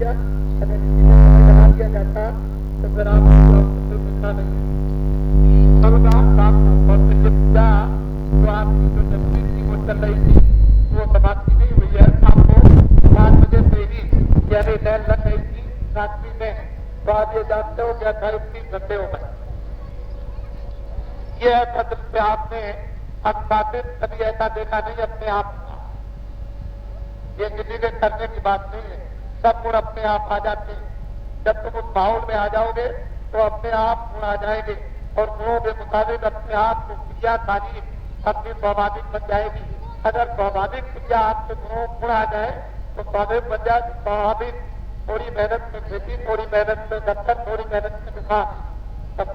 दिया, अगर किसी ने समय लगा दिया जाता तो फिर आप मिलता नहीं। सबका काम और पूजा जो आपकी जो तस्वीर थी वो चल रही थी, वो समाप्ति नहीं हुई है। आपको 5 बजे से ही यानी लैन लग गई थी रात्रि में, तो आप ये जानते हो कि 28-30 घंटे हो गए। ये ऐसा दृश्य आपने अनुपातित कभी ऐसा देखा नहीं अपने आप। ये किसी के करने की बात नहीं है, सब गुण अपने आप आ जाते हैं। जब तुम उस माहौल में आ जाओगे तो अपने आप गुण आ जाएंगे और गुणों के मुताबिक अपने आप को क्रिया सारी अपनी स्वाभाविक बन जाएगी। अगर स्वाभाविक क्रिया आपके गुण आ जाए तो स्वाभाविक बन जाए। स्वाभाविक थोड़ी मेहनत में खेती, थोड़ी मेहनत में दफ्तर, थोड़ी मेहनत में दुकान, सब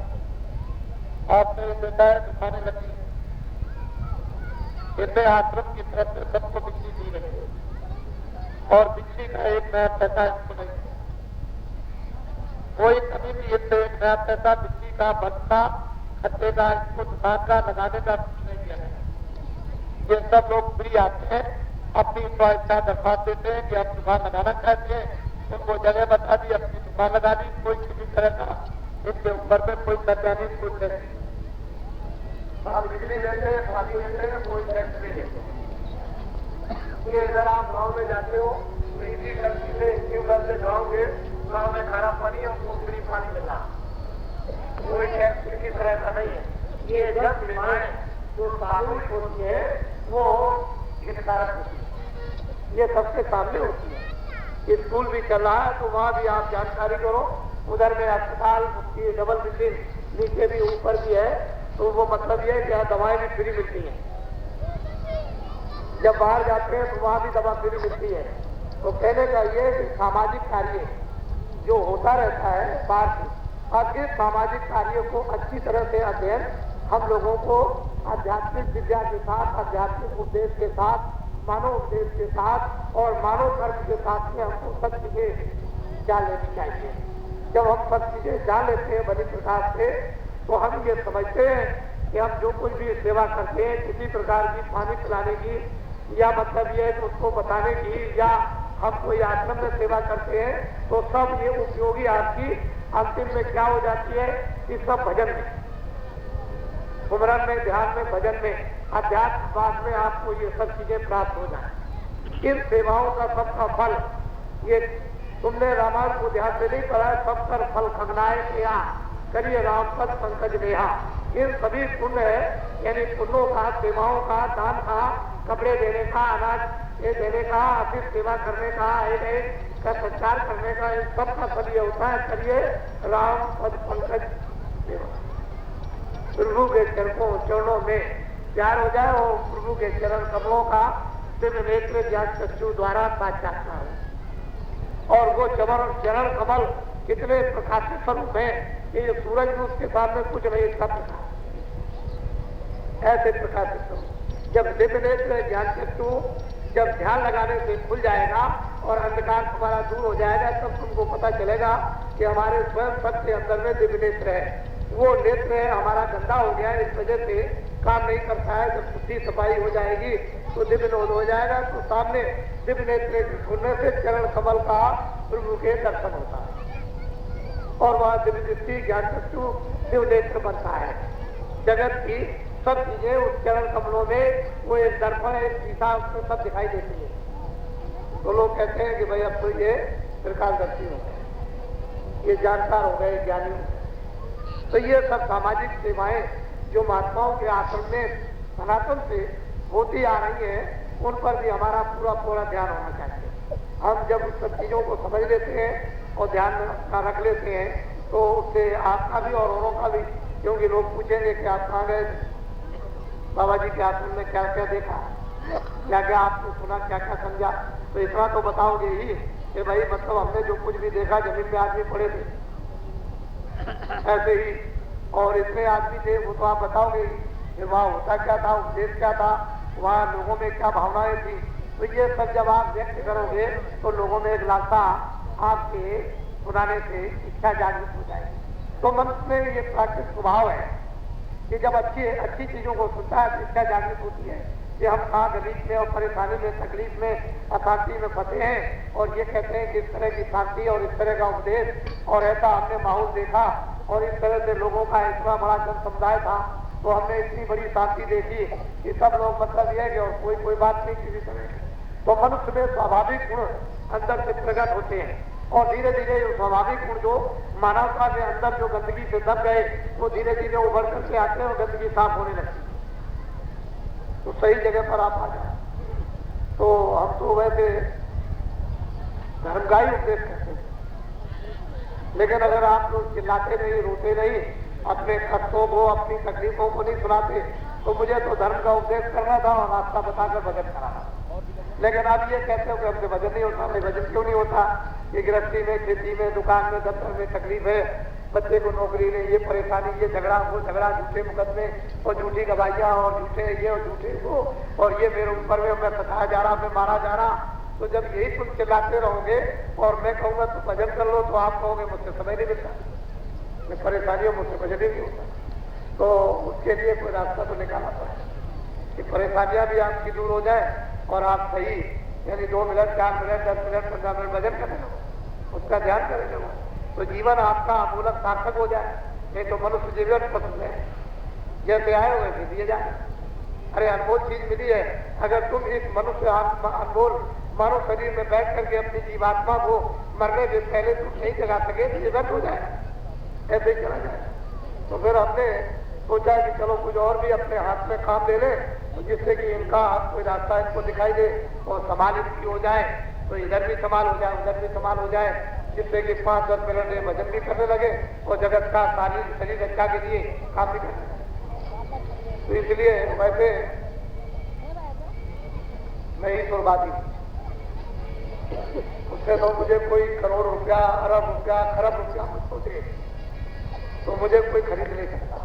आपने देखा है दुकानें लगी। इतने आश्रम की तरफ से सबको बिजली दी रही है और बिजली का एक नया पैसा इसको नहीं, कोई कभी भी इससे एक नया पैसा बिजली का बनता खर्चे का इसको दुकान का लगाने का कुछ नहीं किया है। ये सब लोग फ्री आते हैं, अपनी इच्छा दरखास्त देते हैं कि हम दुकान लगाना चाहते हैं, उनको जगह बता दी, अपनी दुकान लगा दी, कोई किसी तरह का इसके ऊपर में कोई वैज्ञानिक कुछ नहीं। आप बिजली लेते हैं, पानी लेते हैं, कोई टैक्स नहीं लेते। ये अगर आप गाँव में जाते हो तो इसी टंकी से ट्यूबवेल से जाओगे, गाँव में खारा पानी हमको फ्री पानी मिला, कोई टैक्स किसी तरह का नहीं है। ये जब सेवाएं जो सामूहिक होती है वो हितकारक होती है, ये सबके सामने होती है। स्कूल भी चल रहा है तो वहाँ भी आप जानकारी करो, उधर में अस्पताल की डबल बिल्डिंग नीचे भी ऊपर भी है, तो वो मतलब ये है कि दवाएं भी फ्री मिलती हैं। जब बाहर जाते हैं तो वहाँ भी दवा फ्री मिलती है। तो कहने का ये कि सामाजिक कार्य जो होता रहता है बाहर से, अब इस सामाजिक कार्य को अच्छी तरह से अध्ययन हम लोगों को आध्यात्मिक विद्या के साथ, आध्यात्मिक उद्देश्य के साथ, मानव उद्देश्य के साथ और मानव धर्म के साथ में हमको सब चीजें जान लेनी चाहिए। जब हम सब चीजें जान लेते हैं बड़ी प्रकार से तो हम ये समझते हैं कि हम जो कुछ भी सेवा करते हैं किसी प्रकार की पानी पिलाने की या मतलब ये है कि उसको बताने की या हम कोई आश्रम में सेवा करते हैं तो सब ये उपयोगी आपकी अंतिम में क्या हो जाती है कि सब भजन में, सुमरन में, ध्यान में, भजन में, अध्यात्मवाद में आपको ये सब चीजें प्राप्त हो जाए। इन सेवाओं का सबका फल ये तुमने रामायण को ध्यान से नहीं पढ़ा, सब कर फल खगनाए किया करिए राम पद पंकज नेहा। इन सभी पुण्य है यानी पुण्यों का, सेवाओं का, दान का, कपड़े देने का, अनाज ये देने का, आशीष सेवा करने का, एक का संचार करने का, इन सब का फल ये होता है करिए राम पद पंकज नेहा। प्रभु के चरणों में प्यार हो जाए और प्रभु के चरण कमलों का दिव्य नेत्र ज्ञान चक्षु द्वारा साक्षात्कार हो। और वो चरण कमल कितने प्रकाशित स्वरूप है कि ये सूरज भी उसके सामने कुछ नहीं, इसका प्रकाश ऐसे प्रकाशित स्वरूप। जब दिव्य नेत्र ज्ञान चक्षु जब ध्यान लगाने से खुल जाएगा और अंधकार तुम्हारा दूर हो जाएगा, तब तुमको पता चलेगा कि हमारे स्वयं सबके अंदर में दिव्य नेत्र है। वो नेत्र है हमारा गंदा हो गया, इस वजह से काम नहीं करता है। जब शुद्धि सफाई हो जाएगी तो दिव्य नोद हो जाएगा, तो सामने दिव्य नेत्र खुलने से चरण कमल का प्रभु के दर्शन होता है और वहाँ दिव्य दृष्टि ज्ञान चक्षु दिव्य नेत्र बनता है। जगत की सब चीजें उस चरण कमलों में वो एक दर्पण, एक शीशा, उसमें सब दिखाई देती है। तो लोग कहते हैं कि भाई अब तो ये त्रिकालदर्शी हो गए, ये जानकार हो गए, ज्ञानी हो गए। तो ये सब सामाजिक सेवाएं जो महात्माओं के आश्रम में सनातन से होती आ रही हैं, उन पर भी हमारा पूरा ध्यान होना चाहिए। हम जब उस सब चीजों को समझ लेते हैं और ध्यान में रख लेते हैं तो उससे आपका भी और औरों का भी, क्योंकि लोग पूछेंगे कि आप कहाँ गए बाबा जी के आश्रम में, क्या क्या देखा, क्या क्या आपने सुना, क्या क्या समझा, तो इतना तो बताओगे ही कि भाई मतलब हमने जो कुछ भी देखा जमीन में आदमी पड़े थे ऐसे ही, और इतने आदमी थे वो तो आप बताओगे कि वहाँ होता क्या था, उद्देश्य क्या था, वहाँ लोगों में क्या भावनाएं थी। तो ये सब जब आप व्यक्त करोगे तो लोगों में एक लालसा आपके सुनाने से इच्छा जागृत हो जाएगी। तो मनुष्य में ये प्राकृतिक स्वभाव है कि जब अच्छी चीजों को सुनता है तो इच्छा जागृत होती है कि हम कहाँ गलीच में और परेशानी में, तकलीफ में, अशांति में फंसे हैं, और ये कहते हैं कि इस तरह की शांति और इस तरह का उपदेश, और ऐसा हमने माहौल देखा, और इस तरह से लोगों का इतना बड़ा जन समुदाय था, तो हमने इतनी बड़ी शांति देखी कि सब लोग मतलब ये है कि और कोई बात नहीं किसी तरह की। तो मनुष्य में स्वाभाविक गुण अंदर से प्रकट होते हैं, और धीरे धीरे ये स्वाभाविक गुण जो मानवता के अंदर जो गंदगी से दब गए, वो धीरे धीरे उभर करके आते हैं और गंदगी साफ होने लगती है। तो सही जगह पर आप आ जाए। तो हम तो वैसे धर्म का ही उपदेश करते हैं, लेकिन अगर आप लोग चिल्लाते नहीं, रोते नहीं, अपने कष्टों को, अपनी तकलीफों को नहीं सुनाते, तो मुझे तो धर्म का उपदेश करना था और रास्ता बताकर भजन कराना। लेकिन आप ये कहते हो कि हमसे भजन नहीं होता। नहीं, भजन क्यों नहीं होता? ये गृहस्थी में, खेती में, दुकान में, दफ्तर में तकलीफ है, बच्चे को नौकरी नहीं, ये परेशानी, ये झगड़ा, वो झगड़ा, झूठे मुकदमे और झूठी गवाहियां और झूठे ये और झूठे वो, और ये मेरे ऊपर में मैं फंसाया जा रहा, मैं मारा जा रहा। तो जब यही तुम चिल्लाते रहोगे और मैं कहूँगा तुम भजन कर लो, तो आप कहोगे मुझसे समय नहीं मिलता, मैं परेशानियों मुझसे भजन ही नहीं होता। तो उसके लिए कोई रास्ता तो निकालना पड़ेगा कि परेशानियां भी आपकी दूर हो जाए और आप सही, यानी 2 मिनट, 4 मिनट, 10 मिनट, 15 मिनट भजन करने लगो, उसका ध्यान करने लगो, तो जीवन आपका मूलक सार्थक हो जाए। नहीं तो मनुष्य जीवन पसंद है, जैसे आए हुए वैसे दिए जाए। अरे अनमोल चीज मिली है, अगर तुम इस मनुष्य अनमोल मानव शरीर में बैठ करके अपनी जीवात्मा को मरने से पहले तुम नहीं जगा सके, तो ये व्यर्थ हो जाए, ऐसे ही चला जाए। तो फिर हमने सोचा कि चलो कुछ और भी अपने हाथ में काम ले ले, जिससे कि इनका कोई रास्ता इनको दिखाई दे और संभाल इनकी हो जाए, तो इधर भी संभाल हो जाए, उधर भी संभाल हो जाए, जिससे कि 5-10 मिनट में भजन भी करने लगे और जगत का शारीरिक शरीर रक्षा के लिए काम भी करने लगे। तो इसलिए वैसे मैं ईश्वरवादी हूँ, उससे तो मुझे कोई करोड़ रुपया, अरब रुपया, खरब रुपया मुझको दे तो मुझे कोई खरीद नहीं सकता।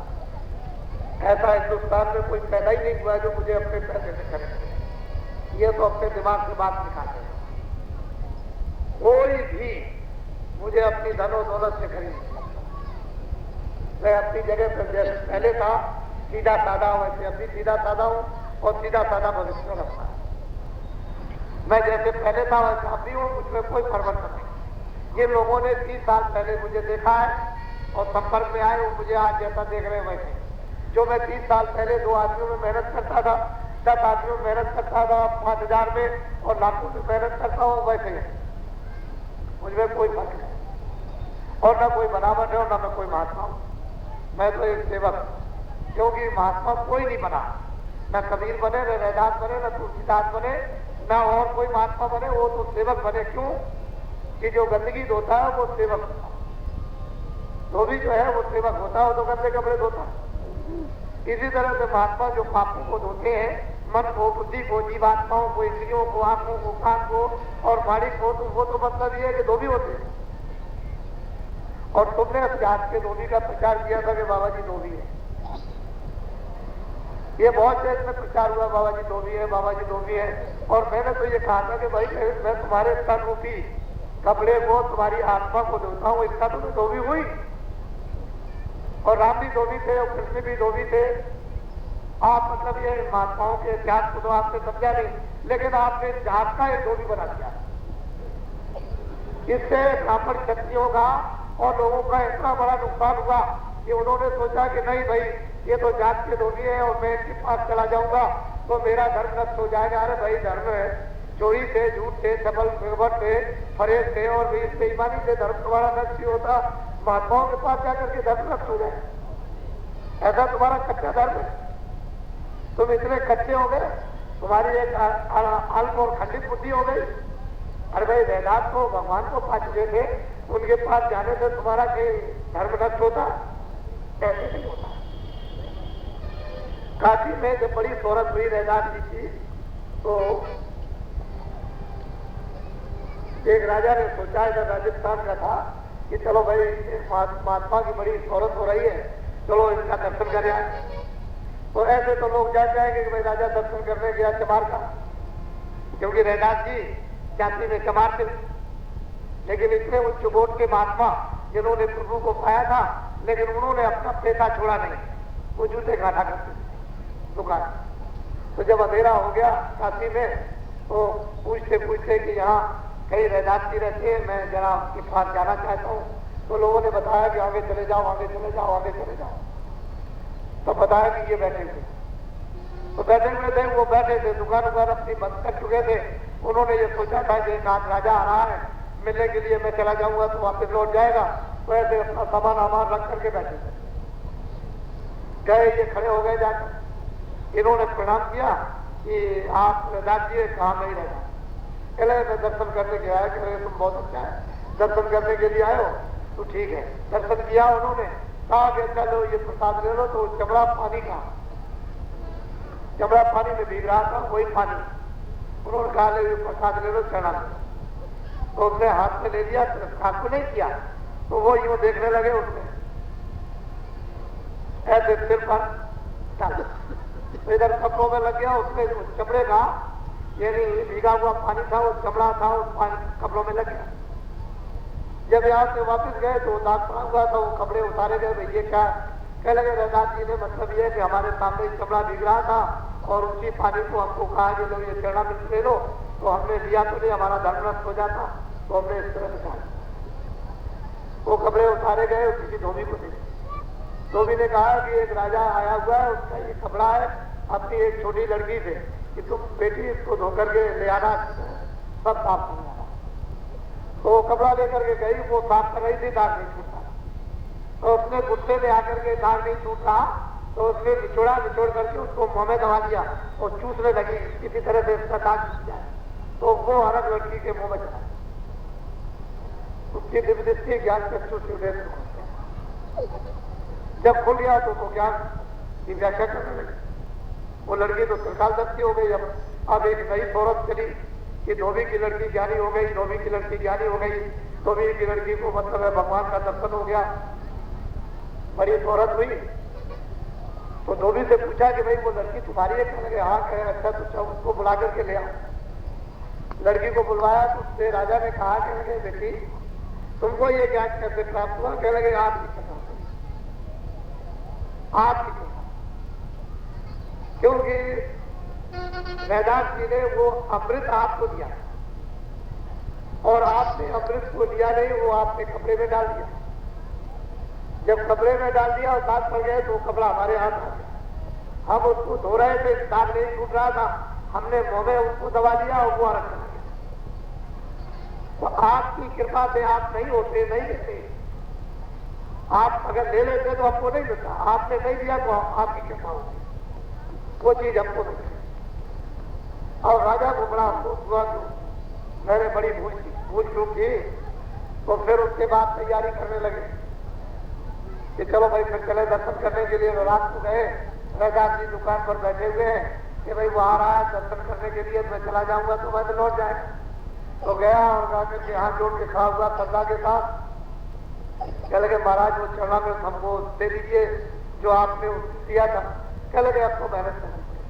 ऐसा हिंदुस्तान में कोई पैदा ही नहीं हुआ जो मुझे अपने पैसे से खरीदे। ये तो अपने दिमाग से बात निकालते हैं। कोई भी मुझे अपनी धन और दौलत से खरीद नहीं सकता। मैं अपनी जगह पर जैसे पहले था सीधा साधा हूं, वैसे अभी सीधा साधा हूं और सीधा साधा भविष्य रखता है। मैं जैसे पहले था वैसे अभी हूं, मुझमें कोई परिवर्तन नहीं। जिन लोगों ने 30 साल पहले मुझे देखा है और संपर्क में आए, वो मुझे आज जैसा देख रहे हैं वैसे। जो मैं 30 साल पहले 2 आदमियों में मेहनत करता था, 10 आदमियों में मेहनत करता था, 5000 में और लाखों में मेहनत करता हूँ, वैसे ही मुझमें कोई फर्क नहीं। और न कोई बनावट है और न मैं कोई महात्मा हूँ। मैं तो एक सेवक, क्योंकि महात्मा कोई नहीं बना, न कबीर बने, न रैदास बने, न तुलसीदास बने, न और कोई महात्मा बने, वो तो सेवक बने। क्यों कि जो गंदगी धोता है वो सेवक होता है, धोबी जो है वो सेवक होता है, वो तो गंदे कपड़े धोता है। इसी तरह से महात्मा जो पापों को धोते हैं, मन को, बुद्धि को, जीवात्माओं को, इंद्रियों को, आंखों को, कान को और बाड़ी को, तो वो तो मतलब ये है कि धोबी होते हैं। और तुमने अध्यात्म के धोबी का प्रचार किया था कि बाबा जी धोबी है। ये बहुत देर में प्रचार हुआ, बाबा जी धोबी है, बाबा जी धोबी है। और मैंने तो ये कहा था कि भाई मैं तुम्हारे तन रूपी कपड़े को, तुम्हारी आत्मा को धोता हूँ, इसका तो मैं धोबी हुई। और राम भी धोबी थे और कृष्ण भी धोबी थे। आप मतलब ये महात्माओं के इतिहास को तो आपने समझा नहीं, लेकिन आपने जात का एक धोबी बना दिया। इससे ब्राह्मण क्षत्रियों का और लोगों का इतना बड़ा नुकसान हुआ कि उन्होंने सोचा कि नहीं भाई ये तो जात के धोबी है और मैं इनके पास चला जाऊंगा तो मेरा धर्म नष्ट हो जाएगा। अरे भाई धर्म है, चोरी से, झूठ से, छपल से, फरेब से और बेईमानी से धर्म तुम्हारा नष्ट ही होता। महात्माओं के पास जाकर के धर्म नष्ट हो जाए, ऐसा तुम्हारा कच्चा धर्म है। तुम इतने कच्चे हो गए, तुम्हारी एक अल्प और खंडित बुद्धि हो गई। अरे भाई वेदांत को भगवान को पा चुके थे, उनके पास जाने से तुम्हारा कहीं धर्म नष्ट होता? ऐसे नहीं होता। काशी में जब बड़ी शोहरत हुई वेदांत जी की, तो एक राजा ने सोचा, इधर राजस्थान का था, कि चलो भाई महात्मा की बड़ी शोहरत हो रही है, चलो इनका दर्शन कर आए। तो ऐसे तो लोग जाएंगे कि भाई राजा दर्शन करने गया चमार का, क्योंकि रैदास जी जाति में चमार थे। लेकिन इतने उच्च कोट के महात्मा जिन्होंने प्रभु को पाया था, लेकिन उन्होंने अपना पैसा छोड़ा नहीं, वो जूते घाटा करते थे दुकान। तो जब अंधेरा हो गया काशी में, तो पूछते पूछते कि यहाँ कई रैदासी रहती है, मैं जरा आपके पास जाना चाहता हूँ। तो लोगों ने बताया कि आगे चले जाओ, आगे चले जाओ, आगे चले जाओ। तो बताया कि ये बैठे थे। तो बैठे हुए थे, वो बैठे थे, दुकान अपनी बंद कर चुके थे। उन्होंने ये सोचा था कि एक आज राजा आ रहा है, मिलने के लिए मैं चला जाऊंगा तो वापस लौट जाएगा। तो ऐसे अपना सामान वामान रख करके बैठे थे। गए, ये खड़े हो गए जाकर। इन्होंने प्रणाम किया कि आप राज्य कहाँ नहीं रहना। कहले मैं दर्शन करने के आया। कह तुम बहुत अच्छा है, दर्शन करने के लिए आए हो तो ठीक है। दर्शन किया उन्होंने, कहा कि चलो ये प्रसाद ले लो। तो चमड़ा पानी का, चमड़ा पानी में भीग रहा था, वही पानी उन्होंने कहा ले ये प्रसाद ले लो, चढ़ा लो। तो उसने हाथ में ले लिया, तिरस्कार को नहीं किया। तो वो यूं देखने लगे उसमें, ऐसे सिर पर डाल। तो इधर कपड़ों में लग गया, उसमें चमड़े का यानी भीगा हुआ पानी था, वो चमड़ा था, उस पानी कपड़ों में लग गया। जब यहाँ से वापस गए तो दाग पड़ा हुआ था, वो कपड़े उतारे गए। भाई ये क्या? कह लगे रैदास जी ने मतलब ये कि हमारे सामने चमड़ा भीग रहा था और उसी पानी को हमको कहा कि लो ये चढ़ा मिल ले लो। तो हमने लिया तो नहीं, हमारा धर्म नष्ट हो जाता, तो हमने इस तरह निकाला। वो कपड़े उतारे गए, किसी धोबी को दे। धोबी ने कहा कि एक राजा आया हुआ है, उसका ये कपड़ा है अपनी एक छोटी लड़की से कि तुम बेटी इसको धोकर के ले आना, सब साफ करना। तो वो कपड़ा लेकर के गई, वो साफ कर रही थी, दाग नहीं छूटा। तो उसने गुस्से में आकर के दाग नहीं छूटा, तो उसने निचोड़ करके उसको मुंह में दबा दिया और चूसने लगी, किसी तरह से इसका दाग छूट जाए। तो वो हरक लड़की के मुंह में चला। उसकी दिव्य दृष्टि ज्ञान चक्षु से जब खुल गया तो ज्ञान की व्याख्या करने लगी। वो लड़की तो त्रिकाल दृष्टि हो गई। अब एक नई शोहरत चली कि धोबी की लड़की ज्ञानी हो गई, धोबी की लड़की ज्ञानी हो गई। धोबी की लड़की को मतलब है भगवान का दर्शन हो गया, बड़ी शोहरत हुई। तो धोबी से पूछा कि भाई वो लड़की तुम्हारी है? कहने लगे हाँ। कहे अच्छा तो उसको बुला करके ले आओ। लड़की को बुलवाया तो उससे राजा ने कहा, कहने लगे बेटी तुमको ये ज्ञान कैसे प्राप्त हुआ? कहने लगे आपकी कृपा, आपकी कृपा। क्योंकि वैदास जी ने वो अमृत आपको दिया और आपने अमृत को दिया नहीं, वो आपने कपड़े में डाल दिया। जब कपड़े में डाल दिया और दाग पड़ गए तो कपड़ा हमारे हाथ आ गया। हम उसको धो रहे थे, दाग नहीं छूट रहा था, हमने मुंह में उसको दबा दिया और वो अलग कर दिया। तो आपकी कृपा से आप नहीं होते, नहीं देते। आप अगर ले लेते तो आपको नहीं मिलता, आपने नहीं दिया तो आपकी कृपा होती, वो चीज हमको नहीं। और राजा को बड़ा अफसोस हुआ कि मैंने बड़ी भूल चूक की। तो फिर उसके बाद तैयारी करने लगे कि चलो भाई फिर चले दर्शन करने के लिए। रात को गए, रैदास जी दुकान पर बैठे हुए हैं कि भाई वो आ रहा है दर्शन करने के लिए, मैं चला जाऊंगा तो मैं तो लौट जाएगा। तो गया और जाकर के हाथ जोड़ के खड़ा हुआ श्रद्धा के साथ। कह लगे महाराज वो चढ़ा में हमको दे दीजिए जो आपने दिया था। कह लगे अब तो मेहनत करनी पड़ेगी,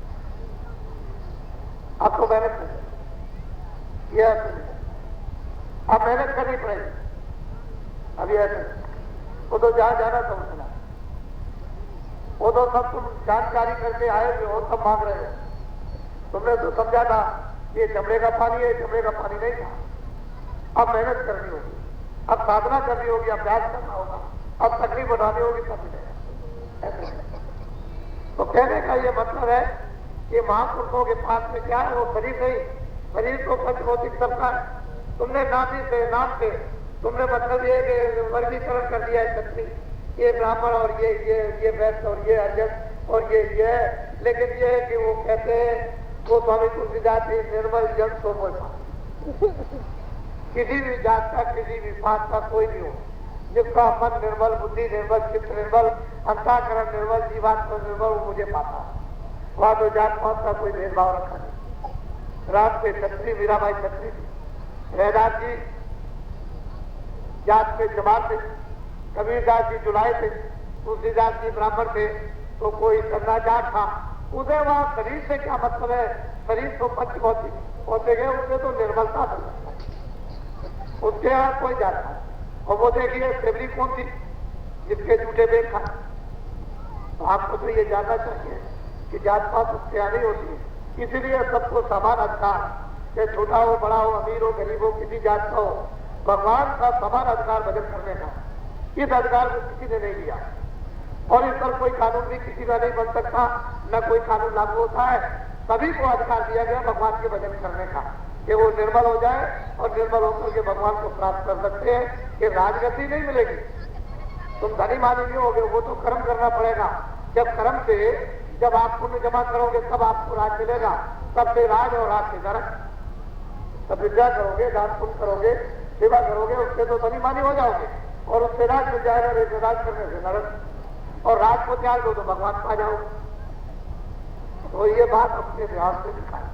अब तो मेहनत करनी, ये अब मेहनत करनी पड़ेगी। अभी ऐसे वो तो जहां जाना था उसने, वो तो सब तुम जानकारी करके आए हुए हो, सब मांग रहे हो। तुमने तो समझा था ये चमड़े का पानी है, चमड़े का पानी नहीं था। अब मेहनत करनी होगी, अब साधना करनी होगी, अभ्यास करना होगा, अब तकलीफ उठानी होगी, तब मिलेगा। तो कहने का ये मतलब है कि महापुरुषों के पास में क्या है, वो शरीर नहीं, शरीर तो पंच भौतिक सबका है। तुमने नाम से तुमने मतलब ये वर्गीकरण कर दिया है क्षत्रिय, ये ब्राह्मण और ये वैश्य और ये अर्जन और ये है। लेकिन ये है कि वो कहते हैं वो स्वामी तुलसीदास निर्मल जन सो मोल। किसी भी जात का, किसी भी पात का कोई भी हो, जिसका मन निर्मल, बुद्धि निर्मल, चित्त निर्मल, अंतःकरण निर्मल, जीवात्मा निर्मल, वो मुझे पाता। वहां तो जात पात का कोई भेदभाव रखा नहीं। रात पे छत्री, मीराबाई छत्री थी, रैदास जी जात पे जमात थे, कबीरदास जी जुलाए थे, तुलसीदास जी ब्राह्मण थे, तो कोई करना जाट था। उसे वहां शरीर से क्या मतलब है? शरीर तो पंच भौतिक होते गए, उसे तो निर्मलता था, उसके यहाँ कोई जात था। और वो देखिए सेवरी कौन थी जिसके झूठे बेग खाए। तो आपको तो ये जानना चाहिए कि जात पात उसके यहाँ नहीं होती है, इसलिए सबको समान अधिकार, चाहे छोटा हो, बड़ा हो, अमीर हो, गरीब हो, किसी जात का हो, भगवान का समान अधिकार भजन करने का। इस अधिकार को किसी ने नहीं दिया और इस पर कोई कानून भी किसी का नहीं बन सकता, न कोई कानून लागू होता है। सभी को अधिकार दिया गया भगवान के भजन करने का, कि वो निर्मल हो जाए और निर्मल होकर के भगवान को प्राप्त कर सकते हैं। कि राजगति नहीं मिलेगी, तुम धनी मानी नहीं होगे, वो तो कर्म करना पड़ेगा। जब कर्म से जब आप पुण्य जमा करोगे तब आपको राज मिलेगा, तब से राज और राज से नरक। तब विद्या करोगे, दान पुण्य करोगे, सेवा करोगे, उससे तो धनी मानी हो जाओगे और उससे राज मिल जाएगा, राज करने से नरक। और राज को त्याग दो तो भगवान पा जाओगे। तो ये बात अपने ध्यान से दिखाई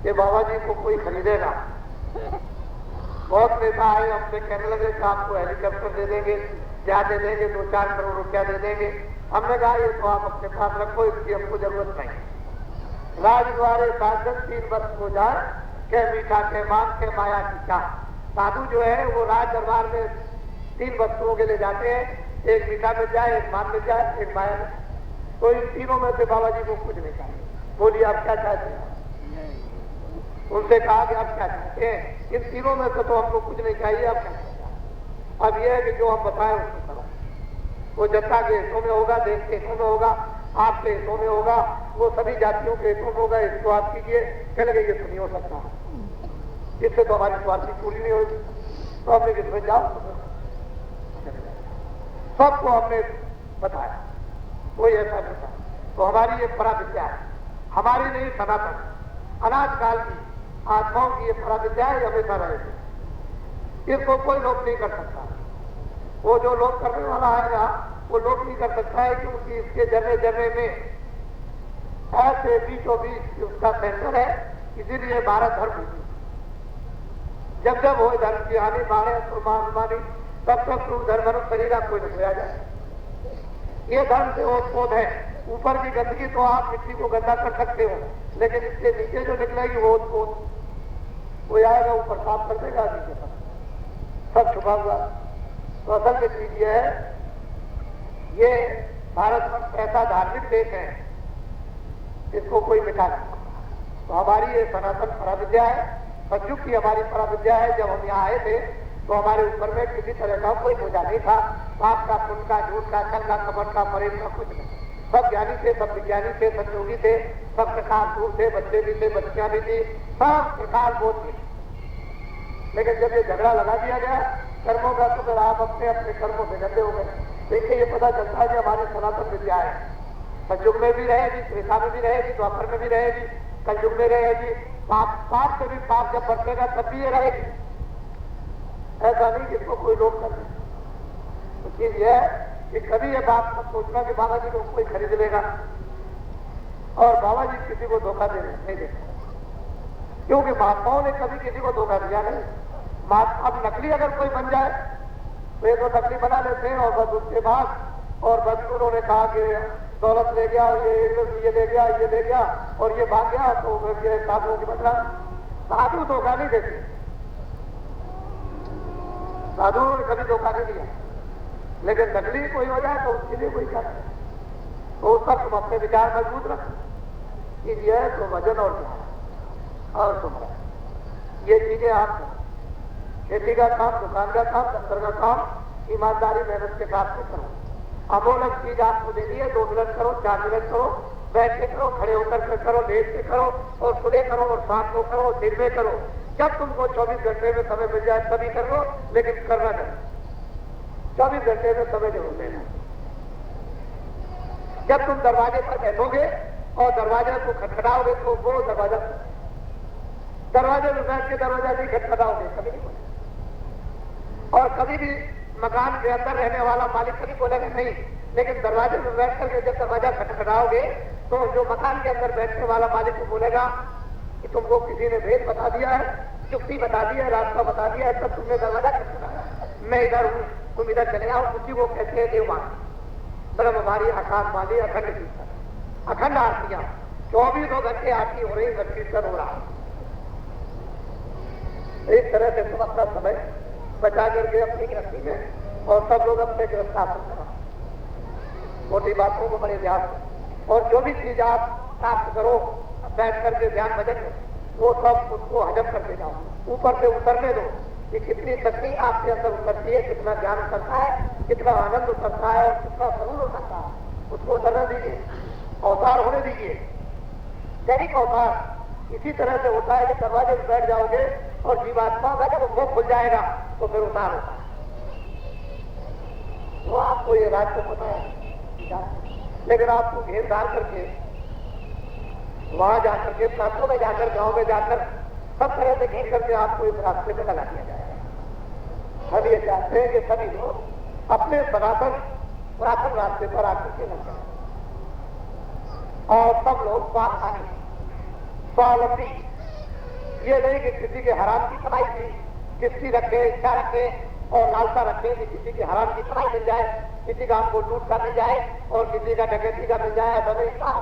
कि बाबा जी को कोई खरीदेगा। बहुत नेता आए, हमसे कहने लगे कि आपको हेलीकॉप्टर दे देंगे, क्या दे देंगे, 2-4 करोड़ रुपया दे देंगे। हमने कहा ये तो आप अपने पास रखो, इसकी हमको जरूरत नहीं। राजद्वारे साधन 3 वर्ष हो जाए, के मीठा के मान के माया की चाह। साधु जो है वो राज दरबार में 3 वस्तुओं के लिए जाते हैं, एक मीठा मिल जाए, एक मान मिल जाए, एक माया मिल। तो इन तीनों में से बाबा जी को कुछ नहीं चाहिए। बोलिए आप क्या चाहते हैं? उनसे कहा कि आप क्या चाहते हैं? इन तीनों में से तो हमको कुछ नहीं चाहिए, आप क्या चाहते हैं? अब यह है कि जो हम बताएं उसको करो। वो जनता के हितों में होगा, देश के हितों में होगा, आपके हितों में होगा, वो सभी जातियों के हितों में होगा। इसको आप कीजिए, चलेगा, ये तो नहीं हो सकता, इससे तो हमारी स्वार्थी पूरी नहीं होगी। तो हमने किसमें जाओ, सबको हमने बताया, कोई ऐसा नहीं था। तो हमारी ये परा विद्या है, हमारी नहीं सनातन अनाज काल की आत्माओं की ये परा विद्या है, हमेशा रहेगी। इसको कोई लोग नहीं कर सकता। वो जो लोग करने वाला आएगा वो लोग नहीं कर सकता है, क्योंकि इसके जर्रे जर्रे में ऐसे बीचों बीच उसका सेंटर है। इसीलिए भारत धर्म जब जब हो धर्म की हानि माने तो मानी, तब तक तो धर्म शरीरा कोई नहीं खोया जाए। ये धर्म से ओत पोत है। ऊपर की गंदगी तो आप मिट्टी को गंदा कर सकते हो, लेकिन इसके नीचे जो निकलेगी वो ओत पोत, वो आएगा ऊपर साफ कर देगा, नीचे सब छुपा हुआ। तो असल में चीज ये है, ये भारत ऐसा धार्मिक देश है, इसको कोई मिटा नहीं। तो हमारी ये सनातन पराविद्या है, सतयुग की हमारी पराविद्या है। जब हम यहाँ आए थे तो हमारे ऊपर में किसी तरह का कोई बोझा नहीं था। पाप का, पुण्य का, झूठ का, छल का, कपट का, प्रेम का कुछ नहीं। सब ज्ञानी थे, सब विज्ञानी थे, सब योगी थे, सब प्रकार दूर थे, बच्चे भी थे, बच्चियां भी थी, सब प्रकार बोध थे। लेकिन जब ये झगड़ा लगा दिया गया कर्मों का, तो फिर आप अपने अपने कर्मों से गंदे हो गए। देखिए, ये पता चलता है कि हमारी सनातन विद्या है, सतयुग में भी रहेगी, त्रेता में भी रहेगी, द्वापर में भी रहेगी, कलयुग में रहेगी। पाप से भी पाप जब बरसेगा तब भी ये रहेगी। ऐसा नहीं जिसको कोई रोक कर दे। तो चीज यह है कि कभी ये बात मत सोचना कि बाबा जी को कोई खरीद लेगा, और बाबा जी किसी को धोखा दे नहीं देते, क्योंकि महात्माओं ने कभी किसी को धोखा दिया नहीं। अब नकली अगर कोई बन जाए तो ये तो नकली बना लेते हैं, और बस उसके बाद और बस उन्होंने कहा कि दौलत ले गया, ये ले गया, ये ले गया और ये भाग गया, तो ये साधुओं की बदला। साधु धोखा नहीं देते, साधुओं ने कभी धोखा नहीं दिया। लेकिन नकली कोई हो जाए तो उसके लिए कोई कर, तो उस पर तुम अपने विचार मजबूत रखो। ये है तो वजन और ज्ञान और सुमरा, ये चीजें आप खेती का काम, दुकान का काम, दफ्तर का काम ईमानदारी मेहनत के साथ में करो। अमोलक चीज आपको देनी है, 2 मिनट करो, 4 मिनट करो, बैठ के करो, खड़े होकर के करो, लेट के करो, और सुबह करो, और शाम को करो, दिन में करो। जब तुमको 24 घंटे में समय मिल जाए तभी कर लो, लेकिन करना नहीं। 24 घंटे में समय जरूर लेना। जब तुम दरवाजे पर बैठोगे और दरवाजे को खटखटाओगे तो वो दरवाजे में बैठ के दरवाजा नहीं खटखटाओगे, कभी नहीं बोलेगा। और कभी भी मकान के अंदर रहने वाला मालिक कभी बोलेगा नहीं, लेकिन दरवाजे में बैठ करके जब दरवाजा खटखटाओगे तो जो मकान के अंदर बैठने वाला मालिक को बोलेगा कि तुमको किसी ने भेद बता दिया है, युक्ति बता दी है, रास्ता बता दिया है, तब तुमने दरवाजा खटखटाया। मैं इधर हूँ, तुम इधर चले आओ। उसी को कहते हैं देवमान, ब्रह्मवारी, आकाश वाली, अखंड कीर्तन, अखंड आरतियां 24 घंटे आरती हो रही, कीर्तन हो रहा। इस तरह से तुम अपना समय बचा करके अपनी गृहस्थी में, और सब लोग अपने गृहस्थाश्रम करो। मोटी बातों को बड़े ध्यान और जो भी चीज आप प्राप्त करो बैठ करके ध्यान भजन में, वो सब उसको हजम करके जाओ, ऊपर से उतरने दो कि कितनी शक्ति आपके अंदर उतरती है, कितना ज्ञान उतरता है, कितना आनंद उतरता है और कितना सरूर उतरता है, उसको उतरने दीजिए, अवतार होने दीजिए। दैनिक अवतार इसी तरह से होता है कि दरवाजे पर बैठ जाओगे और जीवात्मा का जब मुंह खुल जाएगा तो फिर उतार होता है। तो आपको ये राज को पता है, लेकिन आपको घेर डाल करके वहां जाकर के प्रांतों में जाकर, गांव में जाकर सब तरह से घेर करके आपको इस रास्ते में लगा दिया जाएगा। हम ये चाहते हैं कि सभी लोग अपने सनातन पुरातन रास्ते पर आकर के लग जाए और सब लोग स्वावलंबी, स्वावलंबी ये नहीं कि किसी के हराम की कमाई की किसी रखे, इच्छा रखे और लालसा रखे कि किसी के हराम की कमाई मिल जाए, किसी का हमको लूट का मिल जाए और किसी का डकैती का मिल जाए, ऐसा नहीं था।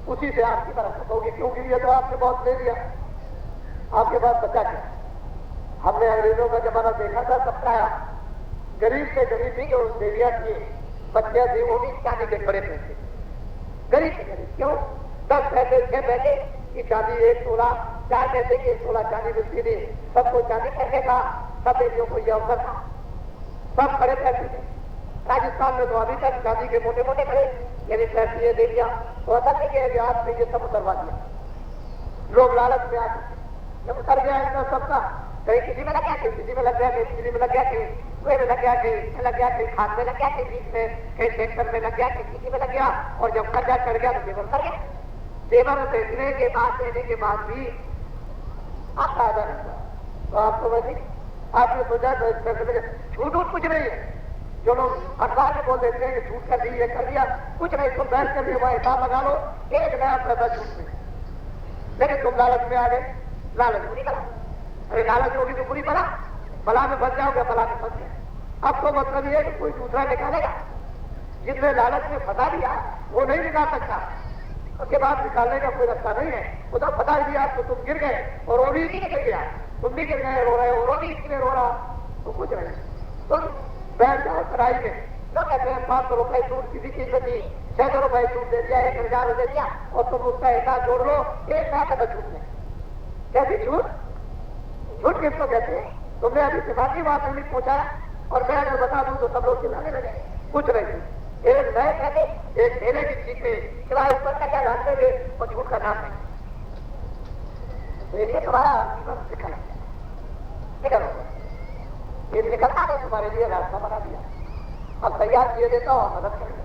उसी से आपकी बरकत होगी, क्योंकि ये तो आपने बहुत ले लिया, आपके पास बचा क्या। हमने अंग्रेजों का जमाना देखा था, सबका गरीब से गरीब भी जो देवियां थी, बच्चियां थी, वो भी चांदी के बड़े पैसे, गरीब से गरीब। क्यों? 10 पैसे 6 पैसे की चांदी, 1 तोला 4 पैसे की 1 तोला चांदी मिलती थी। सबको चांदी करने का, सब बेटियों को यह अवसर था, सब बड़े पैसे थे। राजस्थान में तो अभी तक चांदी के मोटे मोटे खड़े यदि पैसे ये दे दिया तो ऐसा नहीं कि आज में ये सब उतरवा दिया। लोग लालच में आते जब उतर गया इतना सबका, कहीं किसी में लग गया, कहीं किसी में लग गया, कहीं बिजली में लग गया, कहीं कुएं में लग गया, कहीं लग गया, कहीं खाद में लग गया, कहीं बीज में, कहीं ट्रैक्टर में लग गया, कहीं किसी में लग गया। और जब कर्जा चढ़ गया तो जेवर कर गया। जेवर बेचने के बाद, देने के बाद भी आप फायदा नहीं हुआ। तो आपको वैसे आपने सोचा तो छूट वूट कुछ नहीं है। जो लोग अखबार में बोल देते हैं कि छूट कर दी, ये कर दिया, कुछ नहीं। तुम बैठ कर भी वहां हिसाब लगा लो, 1 नया पैसा छूट में। लेकिन तुम लालच में आ गए, लालच बुरी बला। अरे लालच होगी तो बुरी बला, बला में फंस जाओगे, बला में फंस गए। अब तो मतलब ये है कि कोई दूसरा निकालेगा। जिसने लालच में फंसा दिया वो नहीं निकाल सकता, उसके बाद निकालने का कोई रास्ता नहीं है। वो तो फंसा दिया तो तुम गिर गए और वो भी गिर गया, तुम भी गिर गए, रो रहे हो, वो भी इसलिए रो रहा, तो कुछ नहीं। तुम बैठ जाओ सराई में, लोग कहते हैं 500 रुपए छूट किसी चीज में दी, 600 रुपए छूट दे दिया, 1000 दे दिया और तुम उसका हिसाब जोड़ लो, 1 लाख का छूट में। कैसी छूट? छूट किसको कहते हैं? तुमने अभी सिफाती बात नहीं पूछा और मैं अगर बता दूं तो सब लोग चिल्लाने लगे। कुछ नहीं, एक नए कहते, एक ढेले की चीज में सिवाय ऊपर का क्या जानते हुए और झूठ का नाम नहीं। ये तुम्हारा निकल ये निकलना ने तुम्हारे लिए रास्ता बना दिया। अब तैयार किए देता हूँ, मदद करेंगे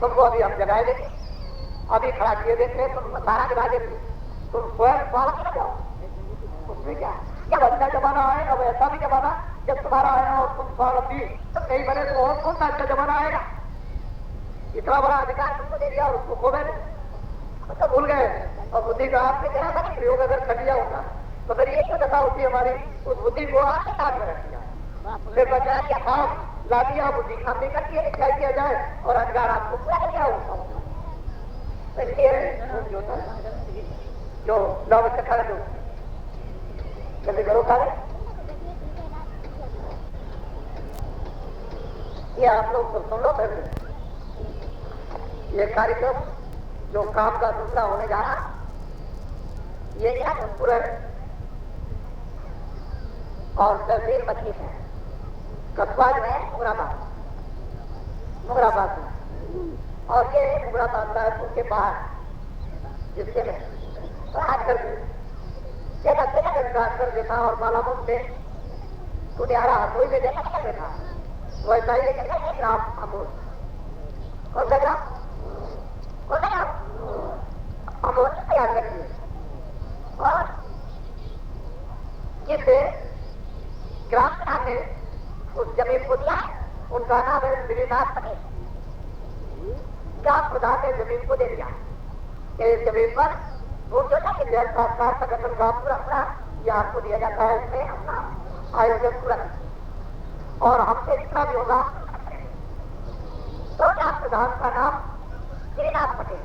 तुमको। अभी हम जगाए देंगे, अभी खड़ा किए देते, तुम सारा जगा देते, तुम स्वयं स्वागत कर जाओ। उसमें क्या जब अच्छा जमाना आएगा, अब ऐसा भी जमाना जब तुम्हारा आएगा और तुम स्वावलंबी तो कहीं बने तो और कौन सा अच्छा जमाना आएगा। इतना बड़ा अधिकार तुमको दे दिया और उसको खो गए, तो भूल गए। और बुद्धि का आपने क्या था प्रयोग अगर कर लिया होता तो फिर ये दशा होती हमारी, उस बुद्धि को आपने साथ में रख दिया, फिर बचा दिया काम ला दिया, बुद्धि काम नहीं करती है, क्या किया जाए और अधिकार आपको पूरा कर दिया होता। जो नौ बच्चे खा दो जल्दी करो, खा ये आप लोग तो सुन लो। फिर ये कार्यक्रम जो काम का दूसरा होने जा रहा, ये क्या पूरा और तहसील 25 है, कस्बा जो है मुराबाद में, और ये मुराबाद रायपुर के बाहर जिसके में राज कर कर देता और बालामुख से सुनियारा हथोई में देखा करते था, वैसा ही ग्राम अमूल कौन सा ग्राम अमूल तैयार रखिए। और जिससे ग्राम प्रधान ने उस जमीन को दिया, उनका नाम है श्रीनाथ पटेल। ग्राम प्रधान ने जमीन को दे दिया, इस जमीन पर संगठन का पूरा यह आपको दिया जाता है, इसमें अपना आयोजन पूरा और हमसे जितना भी होगा। तो ग्राम प्रधान का नाम श्रीनाथ पटेल,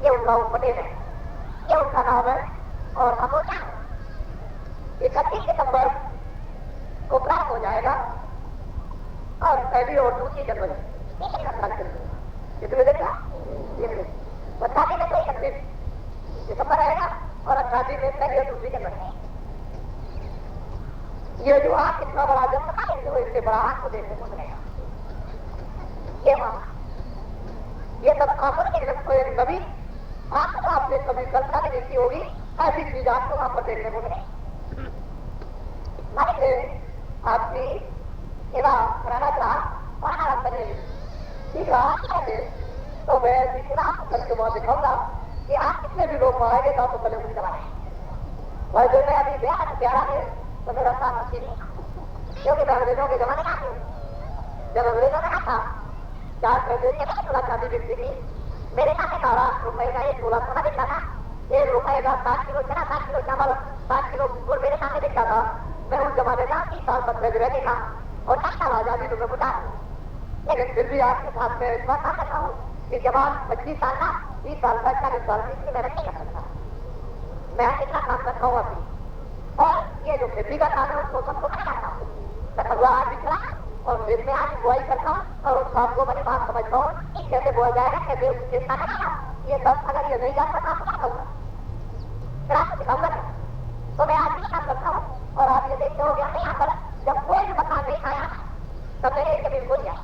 ये उनका पटेल है, ये उनका नाम है। और हम 31 सितंबर को प्राप्त हो जाएगा और पहली और दूसरी जनवरी कितने दिन का? 3 दिन। 88 में तो 31 दिसंबर आएगा और 88 में पहली और दूसरी जनवरी। ये जो आप कितना बड़ा जन्म था, जो इससे बड़ा आपको देखने को मिलेगा। ये मामा, ये सब आंखों के कभी आपने कभी कल्पना नहीं देखी होगी, ऐसी चीज आपको वहां पर देखने को मिलेगी। आपकी सेवा कराना चाह वहां बने ठीक है, तो मैं दिखना करके वहां दिखाऊंगा कि आप कितने भी लोग आएंगे तो आपको पहले मुझे दबाए भाई। जो मैं अभी ब्याह प्यारा है तो मेरा साथ अच्छी नहीं, क्योंकि मैं अंग्रेजों के जमाने का जब अंग्रेजों ने कहा 4 फरवरी थोड़ा शादी बिकती थी, मेरे साथ ₹1 का 1 तोला सोना बिकता था, ₹1 का 7 किलो चना, 7 किलो चावल, 7 किलो गुड़ मेरे सामने बिकता था। मैं उस जमाने में 30 साल तक रहती था और 10 साल आजादी तो मैं बुझा, लेकिन फिर भी आपके साथ में इतना काम करता हूँ कि जवान 25 साल का, 30 साल का, 40 साल की मैं नहीं कर सकता। मैं इतना काम करता हूँ अभी, और ये जो खेती का काम है उसको सबको करता हूँ। मैं भगवान भी चला और फिर मैं आज बुआई करता हूँ और उस काम को मैंने बात समझता हूँ कि कैसे बोया जाएगा, कैसे चिंता करेगा। ये सब अगर ये नहीं जाता काम करता दिखाऊंगा तो मैं आज भी काम करता हूँ। और आप ये देखते हो यहाँ पर जब कोई भी मकान नहीं आया तब मैंने जमीन को लिया।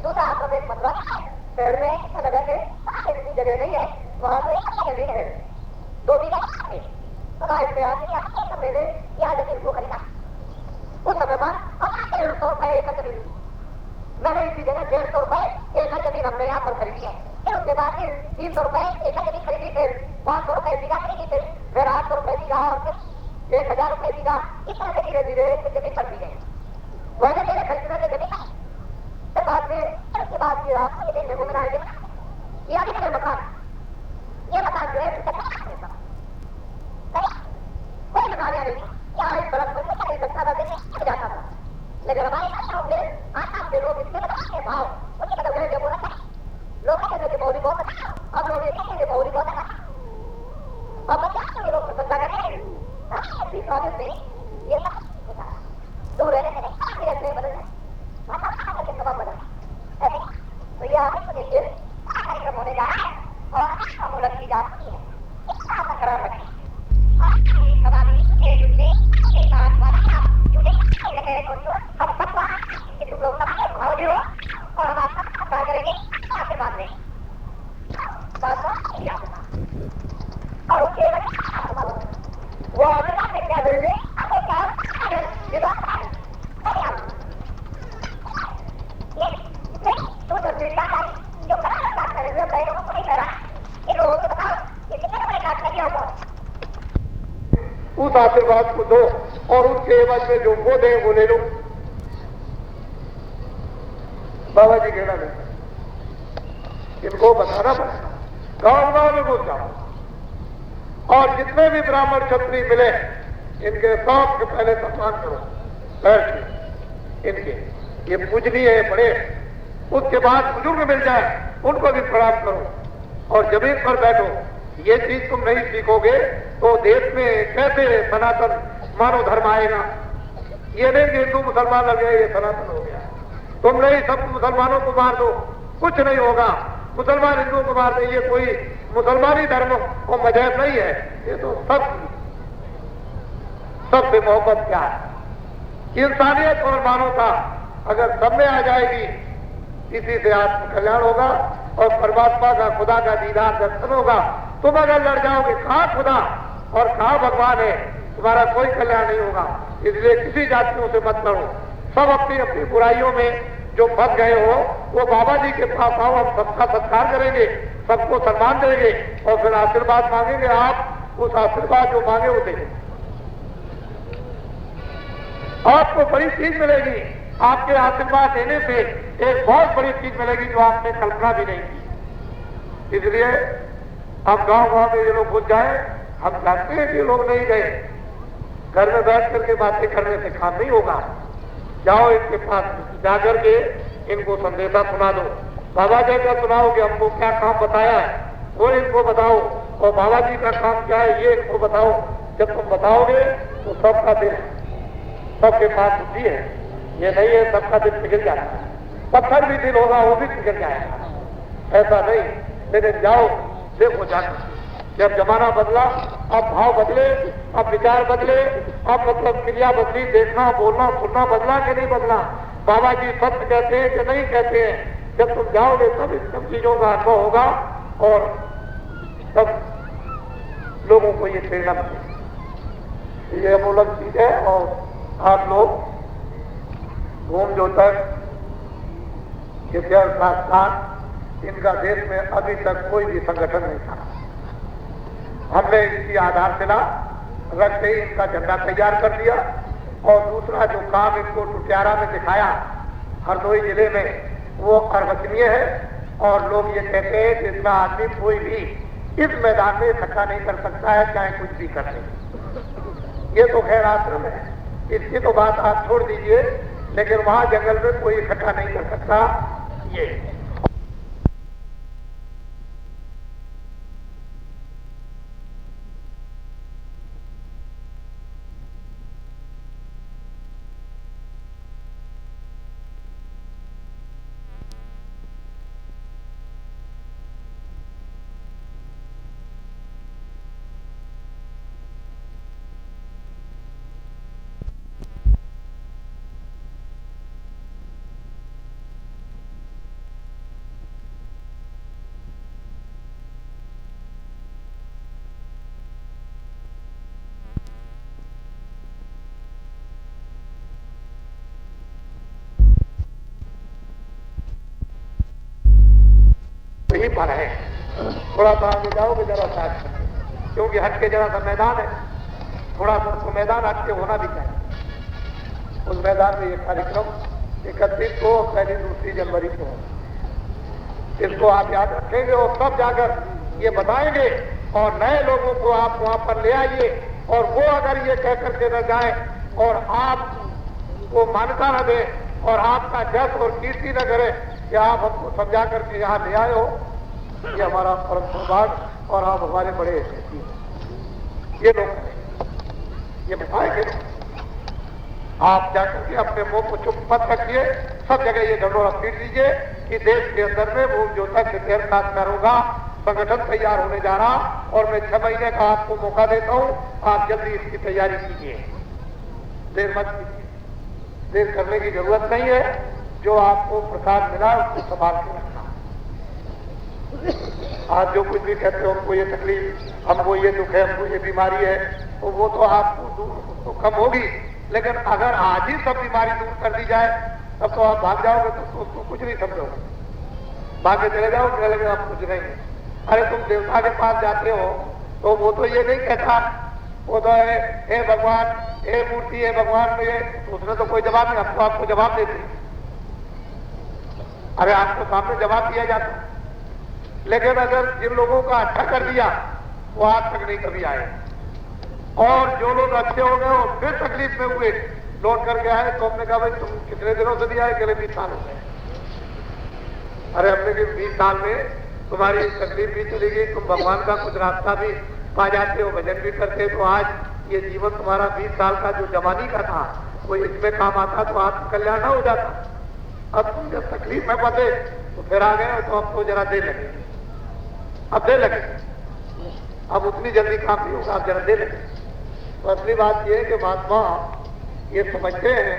दूसरा आप एक मतलब शहर में जगह से जगह नहीं है, वहां पर जमीन है 2 बीघा मैंने यहाँ जमीन को खरीदा। उस समय पर 150 रुपए एकड़ जमीन, मैंने इसी जगह 150 रुपए एकड़ जमीन हमने यहाँ पर खरीदी है। फिर उसके बाद 300 रुपए एकड़ जमीन खरीदी, फिर 500 रुपए बीघा खरीदी, फिर 800 रुपए बीघा और 1000 रुपए बीघा। इस तरह से धीरे धीरे जमीन बढ़ती गई। वैसे मेरे खरीदने की जमीन बाद में उसके बाद ये देखने को मिला ये मकान जो है कोई बीमारियां नहीं, यहाँ एक बड़ा सकता था जाता था। लेकिन हमारे आसपास के लोग इसके भाव उनके मतलब जब बोला था लोग कहते थे बहुत अच्छा, अब लोग ये कहते थे बहुत अच्छा। अब बच्चा लोग पसंद कर रहे हैं ये दूर रहने से नहीं बदल तो यह कार्यक्रम होने जा रहा है और मुहूर्त की जा रही है। करार रखें और हम आपका करेंगे आशीर्वाद में और उसके वो क्या देंगे उस आशीर्वाद को दो और उसके एवज में जो वो दे वो ले लो। बाबा जी कहना नहीं, इनको बताना पड़ेगा, गांव में घुस जाओ और जितने भी ब्राह्मण क्षत्रिय मिले इनके सबसे पहले सम्मान करो, बैठ के इनके ये पूजनीय है बड़े। उसके बाद बुजुर्ग मिल जाए उनको भी प्रणाम करो और जमीन पर बैठो। ये चीज तुम नहीं सीखोगे तो देश में कैसे सनातन मानव धर्म आएगा। ये नहीं कि हिंदू मुसलमान लग गए ये सनातन हो गया। तुम नहीं सब मुसलमानों को मार दो, कुछ नहीं होगा। मुसलमान हिंदुओं को मार दे, ये कोई मुसलमानी धर्म को मजहब नहीं है। ये तो सबसे मोहब्बत क्या है, इंसानियत और मानवता अगर सब में आ जाएगी इसी से आत्म कल्याण होगा और परमात्मा का खुदा का दीदार दर्शन होगा। तुम अगर लड़ जाओगे कहाँ खुदा और कहाँ भगवान है, तुम्हारा कोई कल्याण नहीं होगा। इसलिए किसी जातियों से मत लड़ो। सब अपनी अपनी बुराइयों में जो फंस गए हो वो बाबा जी के पास आओ, हम सबका सत्कार करेंगे, सबको सम्मान देंगे और फिर आशीर्वाद मांगेंगे। आप उस आशीर्वाद जो मांगे वो देंगे, आपको बड़ी चीज मिलेगी। आपके आशीर्वाद देने से एक बहुत बड़ी चीज मिलेगी जो आपने कल्पना भी नहीं की। इसलिए हम गांव में ये लोग घुस जाए, हम जानते हैं कि लोग नहीं गए, घर में बैठ करके बातें करने से काम नहीं होगा। जाओ इनके पास जाकर के इनको संदेशा सुना दो। बाबा जी का सुनाओगे, हमको क्या काम बताया है वो इनको बताओ और बाबा जी का काम क्या है ये इनको बताओ। जब तुम बताओगे तो सबका दिल सबके पास बुद्धि है, ये नहीं है सबका दिल पिघल जाता है। पत्थर भी दिल होगा वो भी पिघल जाएगा। ऐसा नहीं, लेकिन जाओ देखो जाकर जब जमाना बदला, अब भाव बदले, अब विचार बदले, अब मतलब क्रिया बदली, देखना बोलना सुनना बदला कि नहीं बदला। बाबा जी सत्य कहते हैं कि नहीं कहते हैं। जब तुम जाओगे तब इन सब चीजों का अनुभव होगा और तब लोगों को ये प्रेरणा मिलेगी। ये अमूलक चीज है। और आप लोग घूम जो तक स्थान इनका देश में अभी तक कोई भी संगठन नहीं था। हमने इसकी आधारशिला रख के इनका झंडा तैयार कर दिया। और दूसरा जो काम इनको टुटियारा में दिखाया हरदोई जिले में, वो अर्वचनीय है। और लोग ये कहते हैं कि इतना आदमी कोई भी इस मैदान में इकट्ठा नहीं कर सकता है, चाहे कुछ भी कर ले। ये तो खैर आश्रम है, इसकी तो बात आप छोड़ दीजिए, लेकिन वहां जंगल में कोई इकट्ठा नहीं कर सकता। ये ही पर है। थोड़ा सा आगे जाओगे जरा सा, क्योंकि हट के जरा सा मैदान है, थोड़ा सा तो मैदान हट के होना भी चाहिए। उस मैदान में ये कार्यक्रम 31 को 1-2 जनवरी को, इसको आप याद रखेंगे और तब जाकर ये बताएंगे और नए लोगों को आप वहां पर ले आइए। और वो अगर ये कह करके न जाए और आपको मान्यता न दे और आपका जस और कीर्ति न करे कि आप हमको समझा करके यहाँ ले आए हो, ये हमारा परम सौभाग्य और आप हमारे बड़े हैसियती हो। ये लोग ये बताएंगे। आप जाकर के अपने मुंह को चुप मत रखिए, सब जगह ये ढंढोरा पीट दीजिए कि देश के अंदर में वो जो तक साथ होगा, संगठन तैयार होने जा रहा और मैं 6 महीने का आपको मौका देता हूं। आप जल्दी इसकी तैयारी कीजिए, देर मत कीजिए, देर करने की जरूरत नहीं है। जो आपको प्रसाद मिला उसको संभाल के रखना। आज जो कुछ भी कहते हो हमको ये तकलीफ, हमको ये दुख है, हमको ये बीमारी है, तो वो तो आपको तो कम होगी, लेकिन अगर आज ही सब बीमारी दूर कर दी जाए तब तो आप भाग जाओगे, तो उसको कुछ नहीं समझोगे, भाग के चले जाओगे, लगे आप कुछ नहीं। अरे तुम देवता के पास जाते हो तो वो तो ये नहीं कहता, वो तो है हे भगवान, हे मूर्ति, हे भगवान, में तो उसने तो कोई जवाब नहीं, हमको आपको जवाब देते। अरे आपको सामने जवाब दिया जाता, लेकिन अगर जिन लोगों का अच्छा कर दिया वो आज तक नहीं कभी आए, और जो लोग अच्छे हो गए और फिर तकलीफ में हुए लौट करके आए, तो हमने कहा भाई तुम कितने दिनों से दिया है? कि 20 साल हो गए। अरे हमने कि 20 साल में तुम्हारी तकलीफ भी चली गई, तुम भगवान का कुछ रास्ता भी पा जाते हो, भजन भी करते, तो आज ये जीवन तुम्हारा 20 साल का जो जवानी का था वो इसमें काम आता तो आपका कल्याण न हो जाता। अब तुम जब तकलीफ में फंसे तो फिर आ गए, तो अब तो जरा दे लगे, अब दे लगे, अब उतनी जल्दी काम नहीं होगा, अब जरा दे लगे। तो असली बात यह है कि महात्मा ये समझते हैं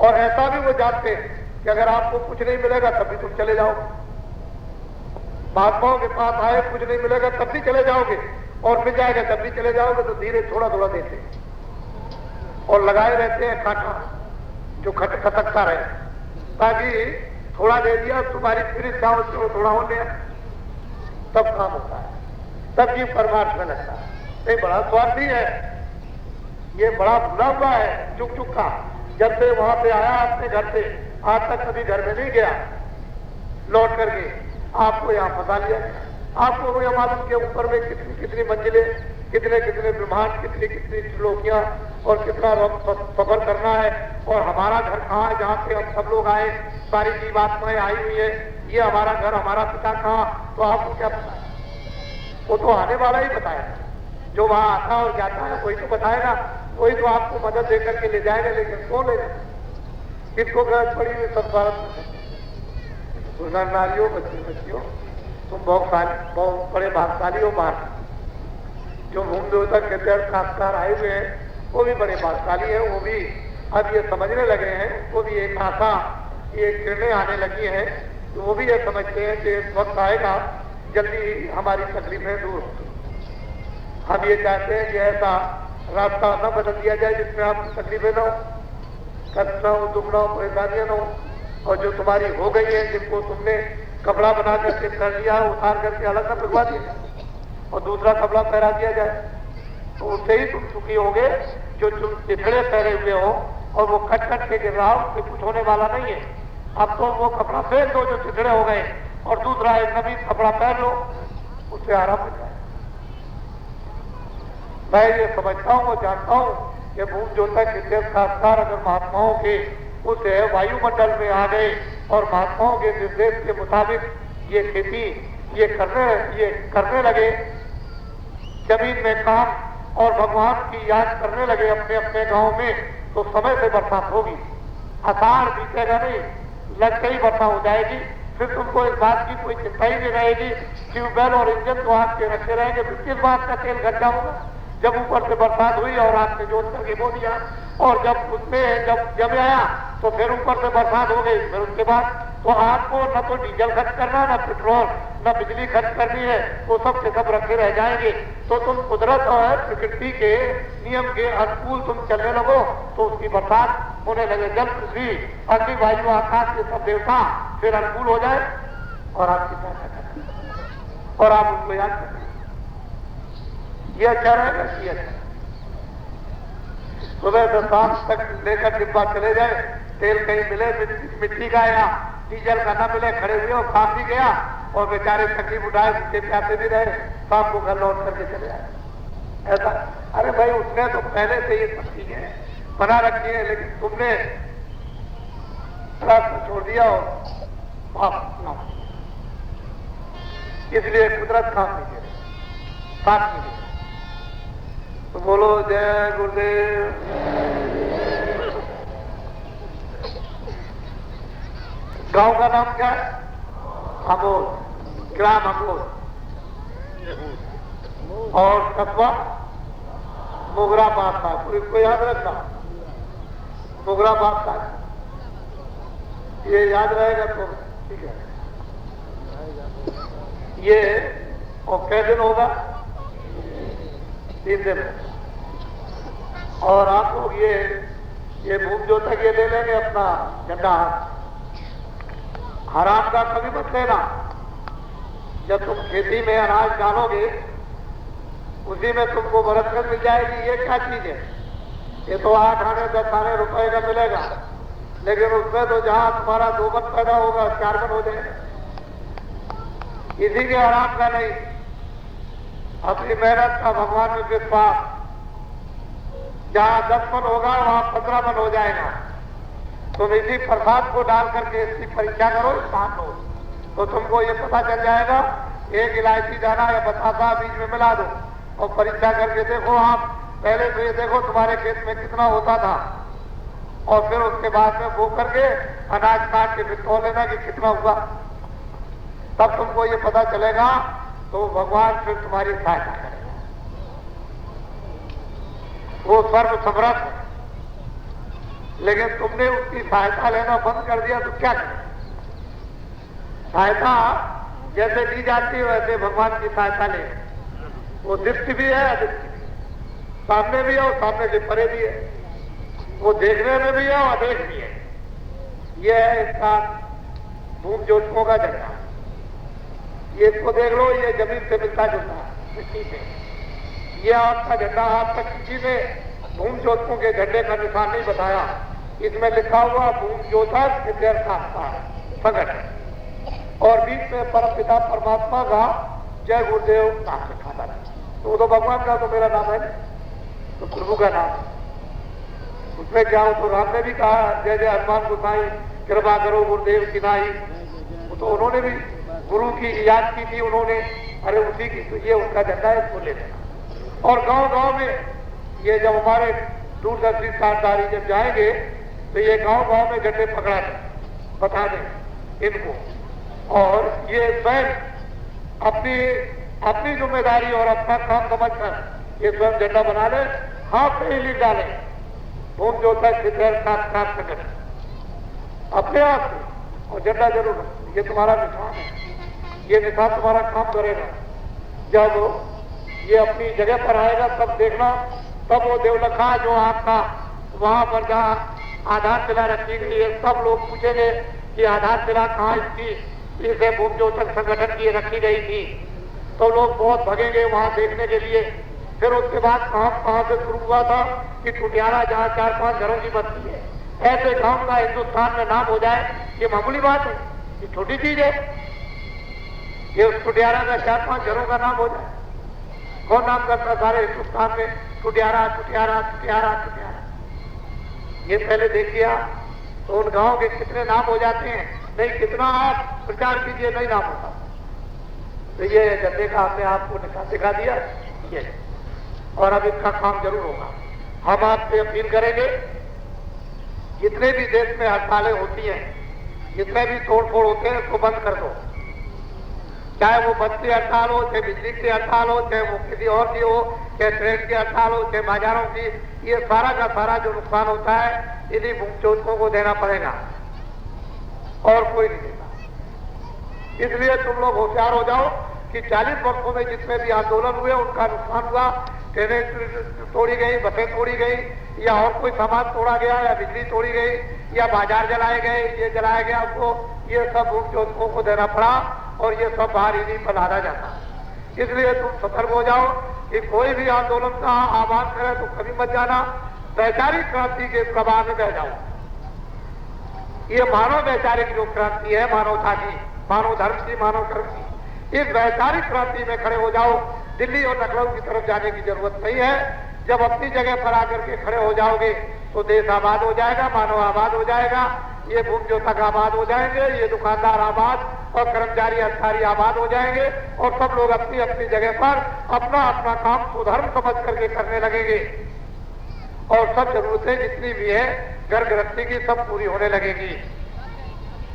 और ऐसा भी वो जानते हैं कि अगर आपको कुछ नहीं मिलेगा तब भी तुम चले जाओ। महात्माओं के पास आए, कुछ नहीं मिलेगा तब भी चले जाओगे, और मिल जाएगा तब भी चले जाओगे, तो धीरे थोड़ा थोड़ा देते और लगाए रहते हैं कांटा जो खटकता रहे, ताकि थोड़ा दे दिया तुम्हारी फिर इच्छा होती हो थोड़ा हो गया, तब काम होता है, तब जीव परमार्थ में लगता है। ये बड़ा स्वार्थी है, ये बड़ा भूला हुआ है चुक चुक का। जब से वहां पे आया अपने घर से, आज तक कभी घर में नहीं गया, लौट करके आपको यहाँ फंसा लिया। आपको यह मालूम के ऊपर में कितनी कितनी मंजिलें, कितने कितने ब्रह्मांड, कितनी कितनी त्रिलोकियां और कितना सफर करना है, और हमारा घर कहाँ है जहाँ पे हम सब लोग आए, सारी जीवात्माएं आई हुई है, ये हमारा घर, हमारा पिता कहाँ, तो आपको क्या पता है? वो तो आने वाला ही बताएगा, जो वहां आता और जाता है वही तो बताएगा, वही तो आपको मदद दे करके ले जाएगा। लेकिन कौन लेगा? किसको गरज पड़ी हुई संसार में? तो नर नारियों, बच्चे बच्चियों, तुम बहुत बड़े भागशाली हो। बाहर जो भूमि देवता के तहत खासकार आए हुए हैं वो भी बड़े भागशाली हैं। वो भी अब ये समझने लगे हैं, वो भी एक आशा, ये किरणें आने लगी हैं, तो वो भी ये समझते हैं कि इस वक्त आएगा जल्दी हमारी तकलीफें दूर। हम ये चाहते हैं कि ऐसा रास्ता न बदल दिया जाए जिसमें आपकी तकलीफें न हो, कष्ट न हो, दुख न हो, परेशानियां न हो, और जो तुम्हारी हो गई है, जिनको तुमने कपड़ा बना करके कर लिया, उतार करके अलग न लगवा दिया और दूसरा कपड़ा पहरा दिया जाए, तो उससे ही तुम सुखी होगे। जो तुम चिथड़े पहरे हुए हो और वो खट खट के गिर रहा हो, उससे कुछ होने वाला नहीं है। अब तो वो कपड़ा पहन दो जो चिथड़े हो गए और दूसरा एक नवीन कपड़ा पहन लो, उससे आराम हो जाए। मैं ये समझता हूँ और जानता हूँ कि भूमि ज्योता के खासकार अगर महात्माओं के उस वायुमंडल में आ गए और महात्माओं के निर्देश के मुताबिक ये खेती ये करने लगे, जमीन में काम और भगवान की याद करने लगे अपने अपने गांव में, तो समय से बरसात होगी। आषाढ़ बीतेगा नहीं, लगते ही वर्षा हो जाएगी। फिर तुमको इस बात की कोई चिंता ही नहीं रहेगी। ट्यूबवेल और इंजन तो आपके रखे रहेंगे, फिर किस बात का तेल घट जाऊंगा। जब ऊपर से बरसात हुई और आपने जोत करके बो दिया और जब उसमें जब आया तो फिर ऊपर से बरसात हो गई, फिर उसके बाद तो आपको न तो डीजल खर्च करना, न पेट्रोल, न बिजली खर्च करनी है, वो सब के सब रखे रह जाएंगे। तो तुम कुदरत और प्रकृति के नियम के अनुकूल तुम चलने लगो तो उसकी बरसात होने लगे। जल, पृथ्वी, अग्नि, वायु, आकाश के सब देवता फिर अनुकूल हो जाए और आपकी सहायता करें और आप उनको याद करें। ये अच्छा रहेगा कि अच्छा सुबह से शाम तक लेकर डिब्बा चले जाए, तेल कहीं मिले मिट्टी का या डीजल का न मिले, खड़े हुए और काम भी गया और बेचारे तकलीफ उठाए, उसके प्यासे भी रहे, शाम को घर लौट करके चले आए। ऐसा अरे भाई उसने तो पहले से ये सब चीजें बना रखी है, लेकिन तुमने रास्ता छोड़ दिया और वापस, इसलिए कुदरत काम नहीं दे रही, साथ नहीं दे। तो बोलो जय गुरुदेव। गांव का नाम क्या है? अमोल, ग्राम अमोल, और कस्बा मोगरा बादशाह। तो इसको याद रखना, मोगरा बादशाह, ये याद रहेगा तो ठीक है। ये और कै दिन होगा? 3 दिन। और आप लोग ये भूमि ज्योता के ले लेंगे अपना झंडा। हराम का कभी मत लेना। जब तुम खेती में अनाज डालोगे उसी में तुमको बरकत मिल जाएगी। ये क्या चीज है? ये तो 8 आने 10 आने रुपए का मिलेगा, लेकिन उसमें तो जहां तुम्हारा 2 मन पैदा होगा 4 मन हो जाएगा। इसी के हराम का नहीं, अपनी मेहनत का भगवान में विश्वास। जहां 10 मन होगा वहां 15 मन हो जाएगा। तुम इसी प्रसाद को डाल करके इसकी परीक्षा करो, मान लो, तो तुमको ये पता चल जाएगा। एक इलायची दाना या बतासा बीच में मिला दो और परीक्षा करके देखो। आप पहले तो ये देखो तुम्हारे खेत में कितना होता था, और फिर उसके बाद में बो करके अनाज काट के फिर तोल लेना कि कितना हुआ, तब तुमको ये पता चलेगा। तो भगवान फिर तुम्हारी सहायता करेगा। वो सर्व समर्थ है, लेकिन तुमने उसकी सहायता लेना बंद कर दिया तो क्या करें? सहायता जैसे दी जाती है वैसे भगवान की सहायता ले। वो दृष्टि भी है, अदृष्टि भी, सामने भी है और सामने से परे भी है, वो देखने में भी है और अदेख भी है। ये है इसका भूमि ज्योतियों का झंडा। ये इसको देख लो, ये जमीन से मिलता जुलता है, मिट्टी से। ये आपका झंडा, आज तक किसी ने भूमि ज्योतियों के झंडे का निशान नहीं बताया। इसमें लिखा हुआ भूमि ज्योता संगठन, और बीच में परम पिता परमात्मा का जय गुरुदेव नाम लिखा था। तो तो भगवान का तो मेरा नाम है, तो प्रभु का नाम है। उसमें क्या हो, तो राम ने भी कहा जय जय हनुमान गोसाई कृपा करो गुरुदेव की नाई। तो उन्होंने भी गुरु की याद की थी उन्होंने। अरे उसी की तो ये उनका झंडा है, इसको ले लेना। और गांव गांव में ये जब हमारे दूरदर्शी साझेदारी जब जाएंगे तो ये गांव गांव में झंडे पकड़ा दें, बता दें इनको और ये स्वयं अपनी अपनी जिम्मेदारी और अपना काम समझकर ये स्वयं झंडा बना ले, हाथ से ही लिख डाले भूमि ज्योति शिखर साक्षात संगठन अपने आप से, और झंडा जरूर रखो। ये तुम्हारा निशान है, ये निशान तुम्हारा काम करेगा। जब ये अपनी जगह पर आएगा तब देखना, तब वो देवलखा जो आपका वहां पर जहाँ आधारशिला रखी गई है, सब लोग पूछेंगे कि आधारशिला कहाँ इसकी, इसे भूमि ज्योति संगठन की रखी गई थी, तो लोग बहुत भगेंगे वहां देखने के लिए। फिर उसके बाद कहाँ से शुरू हुआ था कि टुटियारा जहाँ 4-5 घरों की बस्ती है, ऐसे गांव का हिंदुस्तान में नाम हो जाए, ये मामूली बात है, ये छोटी चीज है। ये उस टुटियारा का 4-5 घरों का नाम हो जाए, कौन नाम करता सारे हिंदुस्तान में टुटियारा टुटियारा टुटियारा टुटियारा। ये पहले देखिए तो उन गांव के कितने नाम हो जाते हैं, नहीं कितना आप प्रचार कीजिए नहीं नाम होता। तो ये झंडे का हमने आपको निशान दिखा दिया ये, और अब इसका काम जरूर होगा। हम आपसे अपील करेंगे, जितने भी देश में हड़तालें होती हैं, जितने भी तोड़फोड़ होते हैं उसको बंद कर दो। चाहे वो बस की हड़ताल हो, चाहे बिजली की हड़ताल हो, चाहे वो किसी और की हो, चाहे ट्रेन की हड़ताल हो, चाहे बाजारों की, ये सारा का सारा जो नुकसान होता है इन्हीं भूमिचोदकों को देना पड़ेगा और कोई नहीं देता। इसलिए तुम लोग होशियार हो जाओ कि 40 वर्षों में जितने भी आंदोलन हुए उनका नुकसान हुआ, ट्रेनें तोड़ी गई, बसें तोड़ी गई, या और कोई सामान तोड़ा गया, या बिजली तोड़ी गई, या बाजार जलाए गए, ये जलाया गया, उसको ये सब भूमिचोदकों को देना पड़ा और ये सब बाहर इन्हीं पर लादा जाता। इसलिए तुम सतर्क हो जाओ कि कोई भी आंदोलन का आह्वान करे तो कभी मत जाना, वैचारिक क्रांति के प्रवाह में बह जाओ। ये मानव वैचारिक जो क्रांति है, मानवता की, मानव धर्म की, मानव कर्म की, इस वैचारिक क्रांति में खड़े हो जाओ। दिल्ली और लखनऊ की तरफ जाने की जरूरत नहीं है। जब अपनी जगह पर आकर के खड़े हो जाओगे तो देश आबाद हो जाएगा, मानव आबाद हो जाएगा, ये भूमि ज्योतक आबाद हो जाएंगे, ये दुकानदार आबाद और कर्मचारी अधिकारी आबाद हो जाएंगे, और सब लोग अपनी अपनी जगह पर अपना अपना काम सुधर्म समझ करके करने लगेंगे, और सब जरूरतें जितनी भी है घर गृहस्थी की सब पूरी होने लगेगी।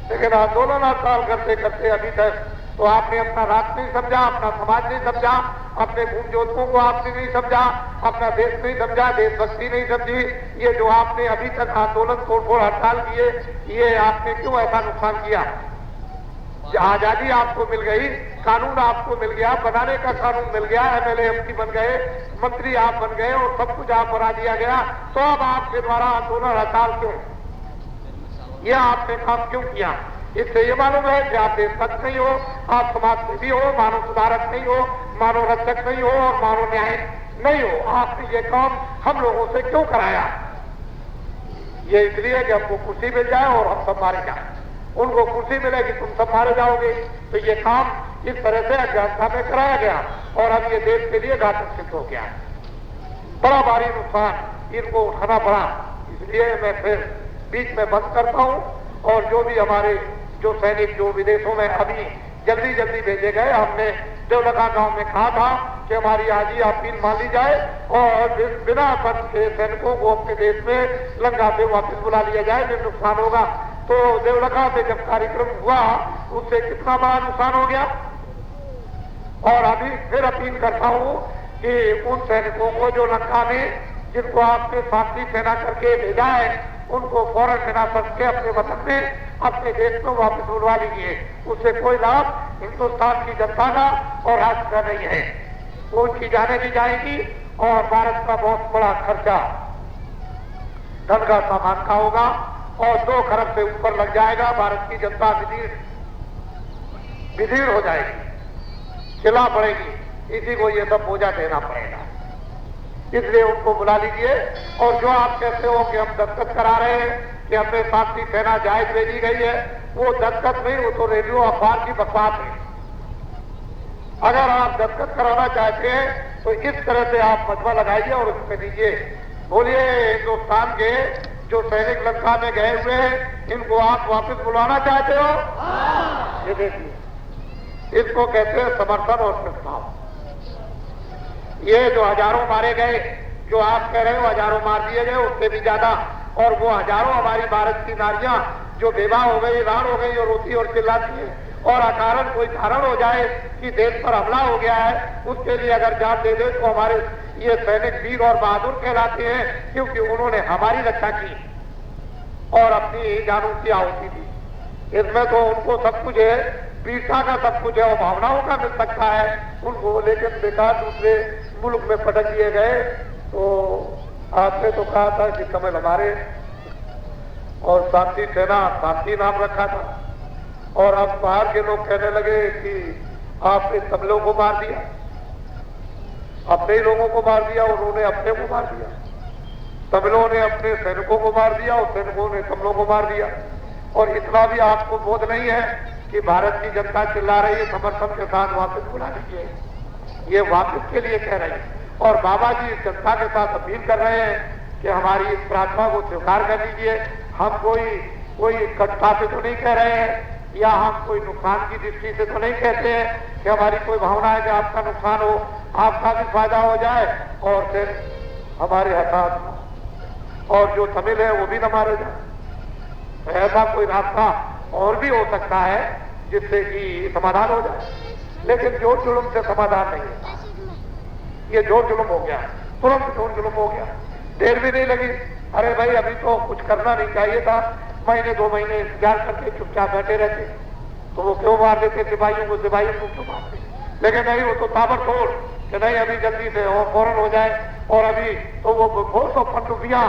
लेकिन आंदोलन हड़ताल करते करते अभी तक तो आपने अपना राष्ट्र नहीं समझा, अपना समाज नहीं समझा, अपने भूमि ज्योतकों को आपने नहीं समझा, अपना देश नहीं समझा, देशभक्ति नहीं समझी। ये जो आपने अभी तक आंदोलन तोड़फोड़ हड़ताल किए, ये आपने क्यों ऐसा नुकसान किया? आजादी आपको मिल गई, कानून आपको मिल गया, बनाने का कानून मिल गया, MLA MP बन गए, मंत्री आप बन गए, और सब कुछ आप बना दिया गया, तो अब आपके द्वारा आंदोलन हड़ताल क्यों? यह आपने काम क्यों किया? इससे ये मालूम है कि आप देशभक्त नहीं हो, आप समाज सेवी हो, मानव सुधारक नहीं हो, मानव रक्षक नहीं हो, और मानव न्याय नहीं हो। आपने ये काम हम लोगों से क्यों कराया? ये इसलिए कि हमको कुर्सी मिल जाए और हम सब मारे जाए। उनको कुर्सी मिलेगी, तुम सब मारे जाओगे। तो ये काम इस तरह से अज्ञानता में कराया गया, और अब ये देश के लिए घातक सिद्ध हो गया। बड़ा भारी नुकसान इनको उठाना पड़ा। इसलिए मैं फिर बीच में बंद करता हूँ, और जो भी हमारे जो सैनिक जो विदेशों में अभी जल्दी जल्दी भेजे गए, हमने देवलखा गांव में कहा था कि हमारी आज ही अपील मान ली जाए और बिना शर्त के सैनिकों को अपने देश में लंका से वापस बुला लिया जाए, जो नुकसान होगा। तो देवलखा में जब कार्यक्रम हुआ उससे कितना बड़ा नुकसान हो गया। और अभी फिर अपील करता हूँ कि उन सैनिकों को जो लंका में जिनको आपने शांति सेना करके भेजा है, उनको फौरन बिना शर्त के अपने वतन में, अपने देश में वापस बुलवा लीजिए। उससे कोई लाभ हिंदुस्तान की जनता का और राष्ट्र का नहीं है। वो उनकी जाने भी जाएगी, और भारत का बहुत बड़ा खर्चा धन का सामान का होगा, और 2 खरब से ऊपर लग जाएगा। भारत की जनता विधीर हो जाएगी, चिल्ला पड़ेगी, इसी को ये सब बोझा देना पड़ेगा। इसलिए उनको बुला लीजिए। और जो आप कहते हो कि हम दस्तखत करा रहे हैं कि हमें शांति सेना जायज भेजी गई है, वो दस्तखत नहीं, वो तो रेडियो अखबार की बकवास है। अगर आप दस्तखत कराना चाहते हैं तो इस तरह से आप मजबा लगाइए और उसमें दीजिए, बोलिए हिंदुस्तान के जो सैनिक लंका में गए हुए हैं, इनको आप वापस बुलाना चाहते हो? ये देखिए, इसको कहते हैं समर्थन और प्रस्ताव। ये जो हजारों मारे गए, जो आप कह रहे हो हजारों मार दिए गए, उससे भी ज्यादा, और वो हजारों हमारी भारत की नारियां जो बेवा हो गई, राण हो गई और रोती और चिल्लाती है, और अकारण कोई कारण हो जाए कि देश पर हमला हो गया है, उसके लिए अगर जान दे दे तो हमारे ये सैनिक वीर और बहादुर कहलाते हैं, क्योंकि उन्होंने हमारी रक्षा की और अपनी जानों की आहुति दी। इसमें तो उनको सब कुछ है, वीरता का सब कुछ है और भावनाओं का मिल सकता है उनको, लेकिन बेकार दूसरे मुल्क में पटक दिए गए। तो आपने तो कहा था कि कमल हमारे, और शांति सेना शांति नाम रखा था, और अब बाहर के लोग कहने लगे कि आपने तमिलों को मार दिया, अपने ही लोगों को मार दिया, उन्होंने अपने को मार दिया। तमिलों ने अपने सैनिकों को मार दिया और सैनिकों ने तमिलों को मार दिया। और इतना भी आपको बोध नहीं है कि भारत की जनता चिल्ला रही है समर्थन के साथ वापस बुला लीजिए, ये वापस के लिए कह रही है। और बाबा जी जनता के साथ अपील कर रहे हैं कि हमारी इस प्रार्थना को स्वीकार कर लीजिए। हम कोई कटुता से तो नहीं कह रहे हैं, या हम कोई नुकसान की दृष्टि से तो नहीं कहते हैं कि हमारी कोई भावना है कि आपका नुकसान हो, आपका भी फायदा हो जाए और फिर हमारे हताहत और जो तमिल है वो भी न मारे जाए। ऐसा कोई रास्ता और भी हो सकता है जिससे कि समाधान हो जाए, लेकिन जोर जुलूम से समाधान नहीं है। ये जोर जुलूम हो गया, तुरंत जोर जुलूम हो गया, देर भी नहीं लगी। अरे भाई अभी तो कुछ करना नहीं चाहिए था, महीने 2 महीने इंतजार करके चुपचाप बैठे रहते, तो वो क्यों मार देते सिपाहियों को क्यों मारते? लेकिन नहीं, वो तो ताबड़तोड़ कि नहीं अभी जल्दी से और फौरन हो जाए। और अभी तो वो 200 रुपया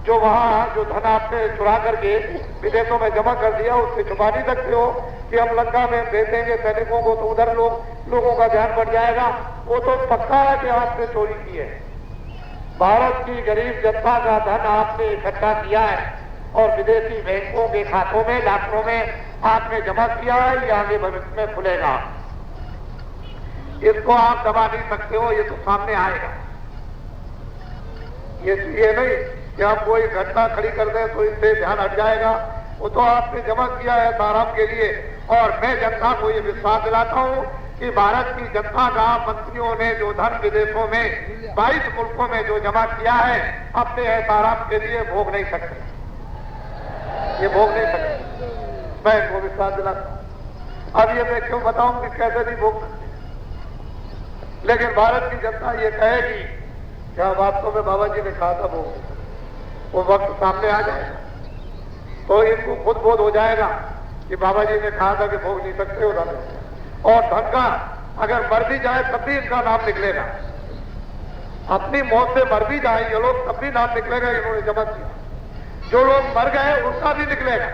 जो वहाँ जो धन आपने चुरा करके विदेशों में जमा कर दिया, उससे छुपा नहीं सकते हो कि हम लंका में भेज देंगे सैनिकों को तो उधर लोगों का ध्यान बढ़ जाएगा। वो तो पक्का है कि आपने चोरी की है। भारत की गरीब जनता का धन आपने इकट्ठा किया है और विदेशी बैंकों के खातों में लाखों में आपने जमा किया है, ये आगे भविष्य में खुलेगा। इसको आप दबा नहीं सकते हो, ये तो सामने आएगा। ये नहीं कि हम कोई घटना खड़ी कर दें तो इससे ध्यान हट जाएगा, वो तो आपने जमा किया है आराम के लिए। और मैं जनता को ये विश्वास दिलाता हूँ कि भारत की जनता का मंत्रियों ने जो धन विदेशों में 22 मुल्कों में जो जमा किया है अपने आराम के लिए भोग नहीं सकते, ये भोग नहीं सकते। मैं इनको विश्वास दिलाता हूँ। अब ये मैं क्यों बताऊं कि कैसे नहीं भोग सकते, लेकिन भारत की जनता ये कहेगी क्या वास्तव में बाबा जी ने कहा था वो वक्त सामने आ जाएगा, तो इनको खुद बोध हो जाएगा कि बाबा जी ने कहा था कि भोग नहीं सकते हो धन। और धन का अगर मर भी जाए तब भी इनका नाम निकलेगा, अपनी मौत से मर भी जाए ये लोग तब भी नाम निकलेगा इन्होंने जमा किया। जो लोग मर गए उनका भी निकलेगा,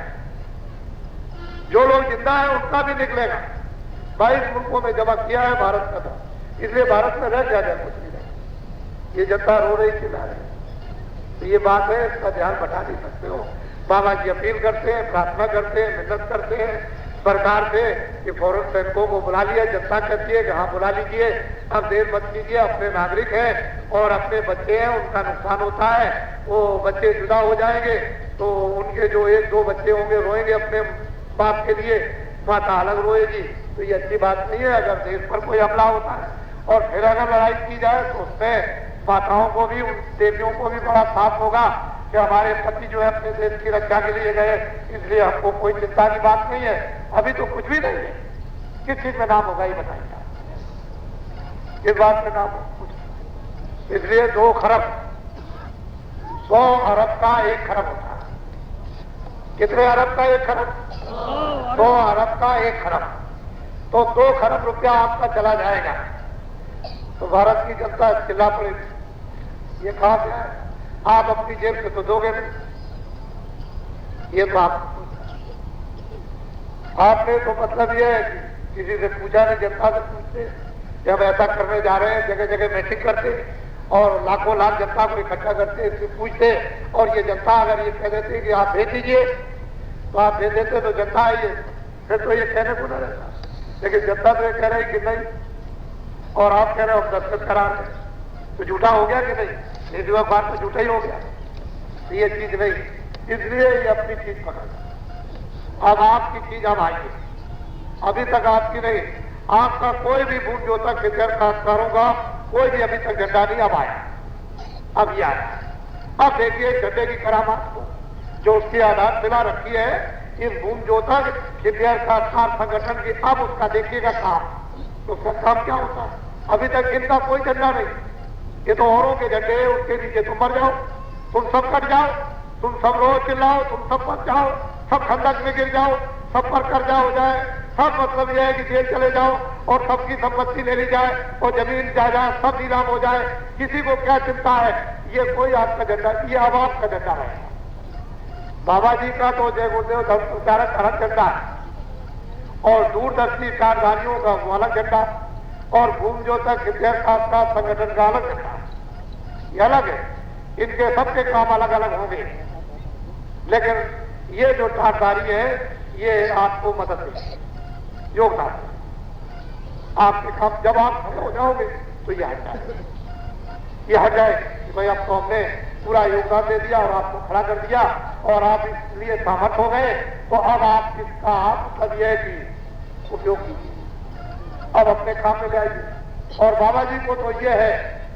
जो लोग जिंदा है उनका भी निकलेगा। 22 मुल्कों में जमा किया है भारत का था, इसलिए भारत में रह क्या जाए कुछ नहीं रहे। ये जनता रो रही चिल्ला रही, तो ये बात है, इसका ध्यान बटा नहीं सकते हो। बाबा जी अपील करते हैं, प्रार्थना करते हैं, मिन्नत करते हैं सरकार से कि फौरन सैनिकों को बुला लिया। जनता कहती है कि हाँ बुला लीजिए, अब देर मत कीजिए, अपने नागरिक हैं और अपने बच्चे हैं, उनका नुकसान होता है, वो बच्चे जुदा हो जाएंगे तो उनके जो 1-2 बच्चे होंगे रोएंगे अपने बाप के लिए, माता अलग रोएगी, तो ये अच्छी बात नहीं है। अगर देश पर कोई हमला होता है और फिर अगर लड़ाई की जाए तो उसमें माताओं को भी, उन देवियों को भी बड़ा साफ होगा कि हमारे पति जो है अपने देश की रक्षा के लिए गए, इसलिए हमको कोई चिंता की बात नहीं है। अभी तो कुछ भी नहीं है, किस चीज में नाम होगा ये बताइए, किस बात में नाम हो? इसलिए 2 खरब 100 अरब का 1 खरब होता है। कितने अरब का 1 खरब? 100 अरब का 1 खरब, तो 2 खरब रुपया आपका चला जाएगा। तो भारत की जनता चिल्ला पड़ेगी, ये कहां से आए? आप अपनी जेब से तो दोगे नहीं, ये तो आपने तो मतलब ये है कि किसी से पूछा नहीं, जनता से पूछते। जब ऐसा करने जा रहे हैं जगह जगह मीटिंग करते और लाखों लाख जनता को इकट्ठा करते, इससे पूछते, और ये जनता अगर ये कह देती कि आप भेज दीजिए तो आप भेज देते तो जनता आइए, फिर तो ये कहने को न रहता। लेकिन जनता तो ये कह रही कि नहीं, और आप कह रहे हो दस्तखत करा रहे, तो झूठा हो गया कि नहीं? नीति व्यापार तो झूठा ही हो गया, तो ये चीज नहीं, इसलिए ये अपनी चीज पकड़। अब आपकी चीज अब आइए, अभी तक आपकी नहीं, आपका कोई भी बूंद जो तक खासकारों का कोई भी अभी तक झंडा नहीं अब आया, अब ये आया। अब देखिए झंडे की करामात को जो उसकी आधारशिला रखी है इस भूमि ज्योतक हिटलर संस्कार संगठन की अब उसका देखिएगा काम, तो उसका काम क्या होता है? अभी तक इनका कोई झंडा नहीं, ये तो औरों के झंडे हैं, उसके नीचे तुम मर जाओ, तुम सब कट जाओ, तुम सब रोज चिल्लाओ, तुम सब बच जाओ, सब खंडक में गिर जाओ, सब पर कर्जा हो जाए, सब मतलब यह है कि जेल चले जाओ और सबकी संपत्ति ले ली जाए और जमीन जायदाद सब नीलाम हो जाए, किसी को क्या चिंता है? ये कोई आपका झंडा, ये आवाम का झंडा है। बाबा जी का तो जय गुरुदेव धर्म प्रचारक अलग झंडा है और दूरदर्शी कारधारियों का वो अलग झंडा और भूमि ज्योतक हिटलर संस्कार संगठन का अलग झंडा, ये अलग है। इनके सबके काम अलग अलग होंगे, लेकिन ये जो ठाठदारी है ये आपको मदद देगी, योगदान। आपके काम जब आप खड़े हो जाओगे तो ये हट जाए, ये हट जाए कि भाई अब तो हमने पूरा योगदान दे दिया और आपको खड़ा कर दिया और आप इसलिए सहमत हो गए, तो अब आप इसका मतलब यह है कि उपयोग कीजिए, अब अपने काम में जाइए। और बाबा जी को तो यह है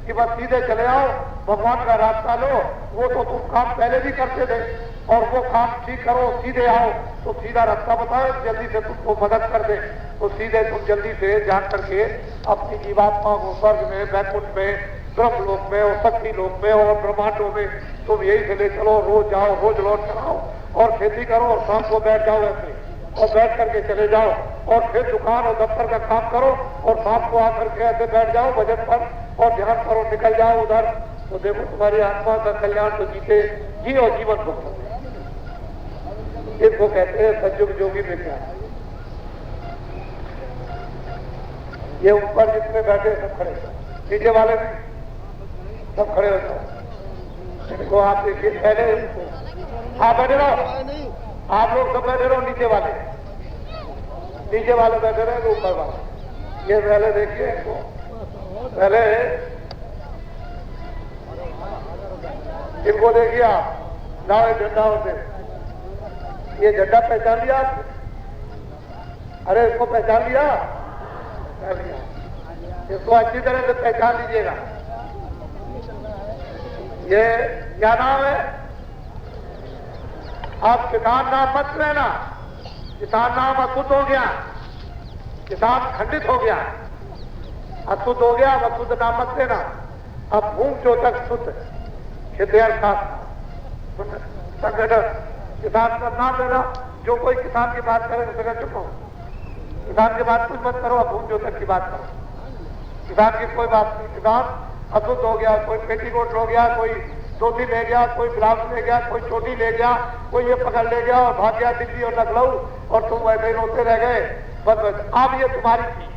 कि बस सीधे चले आओ, भगवान का रास्ता लो, वो तो तुम काम पहले भी करते थे और वो काम ठीक करो, सीधे आओ तो सीधा रास्ता बताओ, जल्दी से तुमको मदद कर दे, तो सीधे तुम जल्दी से जान करके अपनी जीवात्मा को स्वर्ग में, वैकुंठ में, ब्रह्मलोक में और शक्ति लोक में और ब्रह्मांडों में तुम यही से ले चलो। रोज जाओ, रोज लौट कर आओ और खेती करो और शाम को बैठ जाओ ऐसे और बैठ करके चले जाओ और फिर दुकान और दफ्तर का काम करो और शाम को आकर के ऐसे बैठ जाओ बजट पर और ध्यान करो, निकल जाओ उधर, तो देखो तुम्हारी आत्मा का कल्याण तो जीते जी और जीवन को। इसको कहते हैं संयुग जोगी विज्ञान। ये ऊपर जितने बैठे सब खड़े, नीचे वाले भी सब खड़े हो जाओ। इनको आप देखिए, पहले आप बैठे रहो, आप लोग सब बैठे रहो, नीचे वाले बैठे रहे, ऊपर वाले। ये पहले देखिए इनको, पहले इनको देखिए आप, लाओ ये झंडा होते, ये झंडा पहचान लिया आपने? अरे इसको पहचान लिया? इसको अच्छी तरह से पहचान लीजिएगा। ये क्या नाम है? आप किसान नाम मत लेना, किसान नाम अशुद्ध हो गया, किसान खंडित हो गया, अशुद्ध हो गया, अशुद्ध नाम मत लेना। अब भूमि ज्योतक शुद्ध हिटलर संगठन किसान का नाम लेना। जो कोई किसान की बात करे तो जगह चुप हो, किसान की बात कुछ मत करो, अब भूमि ज्योतक की बात करो। किसान की कोई बात नहीं, किसान अशुद्ध हो गया, कोई पेटीकोट हो गया, कोई धोती ले गया, कोई ब्लाउज ले गया, कोई चोटी ले गया, कोई ये पकड़ ले गया और भाग गया दिल्ली और लखनऊ और तुम वैसे ही रोते रह गए। बस अब ये तुम्हारी थी,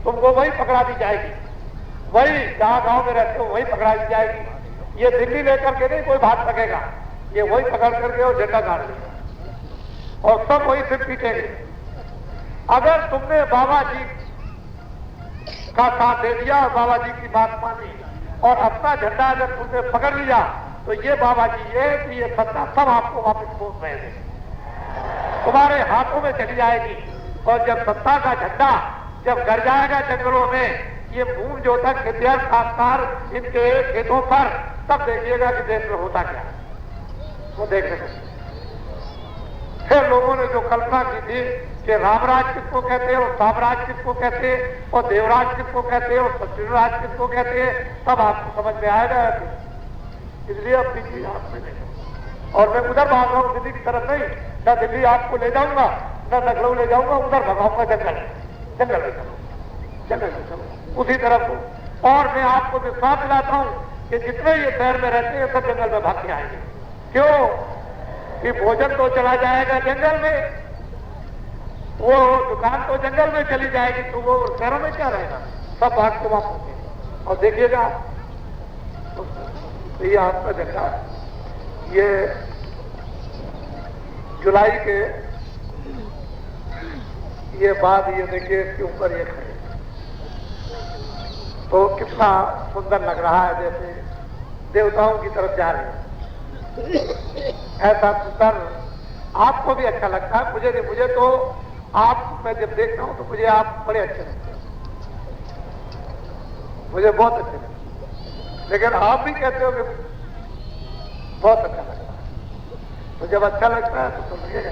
तुमको वही पकड़ा दी जाएगी, वही जहां गांव में रहते हो वही पकड़ा दी जाएगी। ये दिल्ली लेकर के नहीं कोई भाग सकेगा, ये वही पकड़ करके और झंडा गाड़ देगा और सब वही सिर पीटेंगे। अगर तुमने बाबा जी का साथ दे दिया और बाबा जी की बात मानी और अपना झंडा अगर तुमने पकड़ लिया तो ये बाबा जी ये सत्ता सब आपको वापस पहुंच रहे तुम्हारे हाथों में चली जाएगी। और जब सत्ता का झंडा जब गर जाएगा जंगलों में, ये भूमि ज्योतक हिटलर संस्कार इनके खेतों पर, तब देखिएगा कि देश में होता क्या है, वो देख रहे। फिर लोगों ने जो कल्पना की थी कि रामराज किसको कहते हैं और साम्राज्य किसको कहते हैं और देवराज किसको कहते हैं और सचिवराज किसको कहते हैं, तब आपको समझ में आएगा। इसलिए अपनी चीज हाथ में ले, और मैं उधर भाग रहा हूँ दिल्ली की तरफ नहीं, न दिल्ली आपको ले जाऊंगा न लखनऊ ले जाऊंगा, उधर भगाऊंगा जंगल जंगल में चलो, जंगल में चलो उसी तरफ को। और मैं आपको विश्वास दिलाता हूँ कि जितने ये शहर में रहते हैं सब जंगल में भाग के आएंगे। क्यों? कि भोजन तो चला जाएगा जंगल में, वो दुकान तो जंगल में चली जाएगी, तो वो शहरों में क्या रहेगा, सब भाग के वापस। और देखिएगा ये आपका झंडा, ये जुलाई के ये बाद ये देखिए इसके ऊपर ये खड़े, तो कितना सुंदर लग रहा है, जैसे देवताओं की तरफ जा रहे हैं। ऐसा सुंदर आपको भी अच्छा लगता है, मुझे तो आप, मैं जब देखता हूं तो मुझे आप बड़े अच्छे लगते हैं, मुझे बहुत अच्छे लगते हैं। लेकिन आप भी कहते हो कि बहुत अच्छा लगता है, तो जब अच्छा लगता है तो समझिएगा।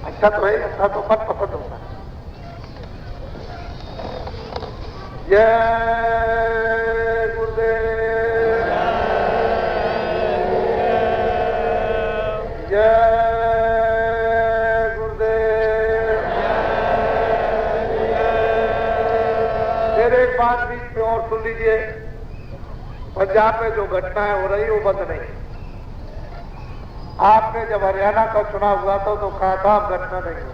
अच्छा तो है, अच्छा तो मन पसंद होता है। जय गुरुदेव, जय गुरुदेव। फिर एक बात बीच में और सुन लीजिए, पंजाब में जो घटनाएं हो रही वो बंद नहीं। आपने जब हरियाणा का चुनाव हुआ था तो कहा था अब घटना नहीं हो,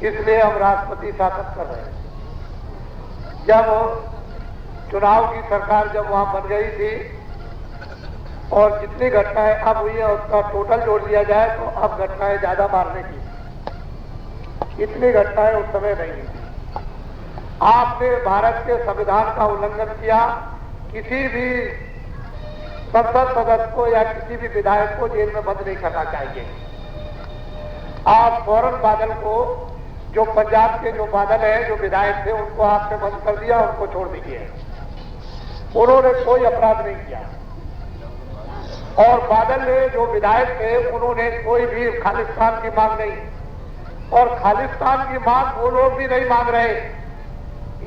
इसलिए हम राष्ट्रपति शासन कर रहे हैं। जब चुनाव की सरकार जब वहां बन गई थी और जितनी घटनाएं अब हुई है उसका टोटल जोड़ लिया जाए तो अब घटनाएं ज्यादा मारने की, इतनी घटनाएं उस समय नहीं थी। आपने भारत के संविधान का उल्लंघन किया, किसी भी संसद सदस्य को या किसी भी विधायक को जेल में बंद नहीं करना चाहिए। आप फौरन बादल को, जो पंजाब के जो बादल है, जो विधायक थे, उनको आपने बंद कर दिया, उनको छोड़ दीजिए। उन्होंने कोई अपराध नहीं किया। और बादल ने, जो विधायक थे, उन्होंने कोई भी खालिस्तान की मांग नहीं, और खालिस्तान की मांग वो लोग भी नहीं मांग रहे।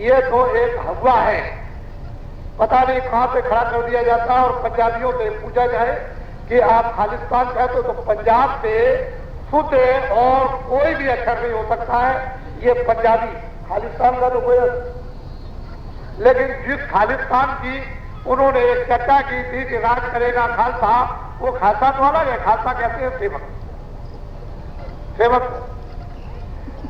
ये तो एक हवा है, पता नहीं कहां से खड़ा कर दिया जाता है। और पंजाबियों से पूछा जाए कि आप खालिस्तान कहते हो तो पंजाब से शुद्ध और कोई भी अक्षर नहीं हो सकता है ये पंजाबी, खालिस्तान का तो कोई। लेकिन जिस खालिस्तान की उन्होंने एक चर्चा की थी कि राज करेगा खालसा, वो खालसा तो अलग है, खालसा कहते हैं सेवक, सेवक।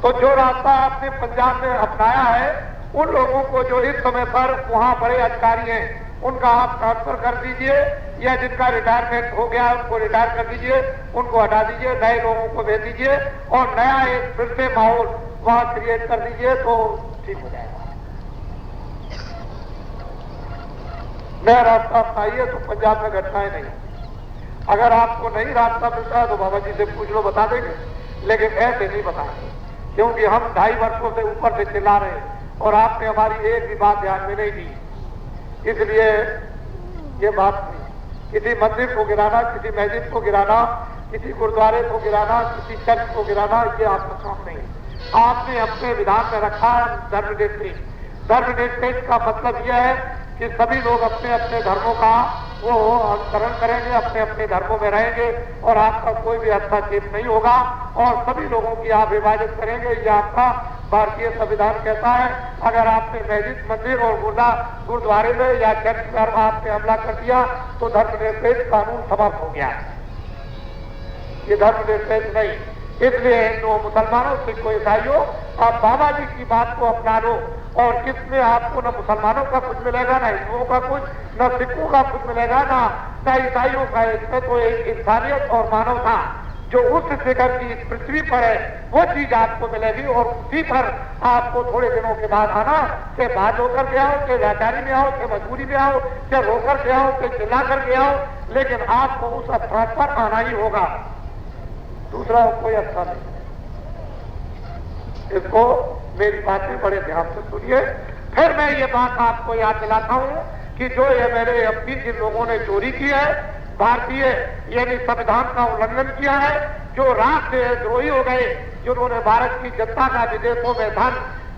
तो जो रास्ता आपने पंजाब में अपनाया है, उन लोगों को जो इस समय पर वहां बड़े अधिकारी हैं उनका आप ट्रांसफर कर दीजिए, या जिनका रिटायरमेंट हो गया उनको रिटायर कर दीजिए, उनको हटा दीजिए, नए लोगों को भेज दीजिए और नया एक फिर से माहौल वहां क्रिएट कर दीजिए तो ठीक हो जाएगा। नया रास्ता अपनाइए तो पंजाब में घटनाएं नहीं। अगर आपको नहीं रास्ता मिलता है तो बाबा जी से पूछ लो, बता देंगे, लेकिन ऐसे नहीं बताएंगे, क्योंकि हम 2.5 वर्षों से ऊपर से चिल्ला रहे हैं और आपने हमारी एक भी बात ध्यान में नहीं दी। इसलिए ये बात नहीं, किसी मंदिर को गिराना, किसी मस्जिद को गिराना, किसी गुरुद्वारे को गिराना, किसी चर्च को गिराना, ये आपका काम नहीं। आपने अपने विधान में रखा धर्मनिरपेक्ष। धर्मनिरपेक्ष का मतलब यह है कि सभी लोग अपने अपने धर्मों का वो अनुसरण करेंगे, अपने अपने धर्मों में रहेंगे और आपका कोई भी हस्तक्षेप नहीं होगा और सभी लोगों की आप हिफाजत करेंगे। ये आपका भारतीय संविधान कहता है। अगर आपने मस्जिद, मंदिर और गुरुद्वारे में या चर्च पर आपने हमला कर दिया तो धर्मनिरपेक्ष कानून समाप्त हो गया। ये धर्मनिरपेक्ष नहीं। इसलिए हिंदुओं, मुसलमानों, सिखों, ईसाइयों, आप बाबा जी की बात को अपना लो और किसमें आपको न मुसलमानों का कुछ मिलेगा, न हिंदुओं का कुछ, न सिखों का कुछ मिलेगा, न ईसाइयों का। इसमें तो एक इंसानियत और मानवता जो उस शिखर की पृथ्वी पर है वो चीज आपको मिलेगी। और उसी पर आपको थोड़े दिनों के बाद आना, चाहे बात होकर के आओ, चाहे लाचारी में आओ, चाहे मजबूरी में आओ, चाहे रोकर के आओ, चाहे चिल्ला करके आओ, लेकिन आपको उस स्थान पर आना ही होगा। दूसरा कोई अच्छा नहीं। इसको मेरी बातें बड़े ध्यान से सुनिए। फिर मैं ये बात आपको याद दिलाता हूं कि जो ये मेरे अपनी जिन लोगों ने चोरी की है, भारतीय यानी संविधान का उल्लंघन किया है, जो राष्ट्रद्रोही हो गए, जिन्होंने भारत की जनता का विदेशों में धन,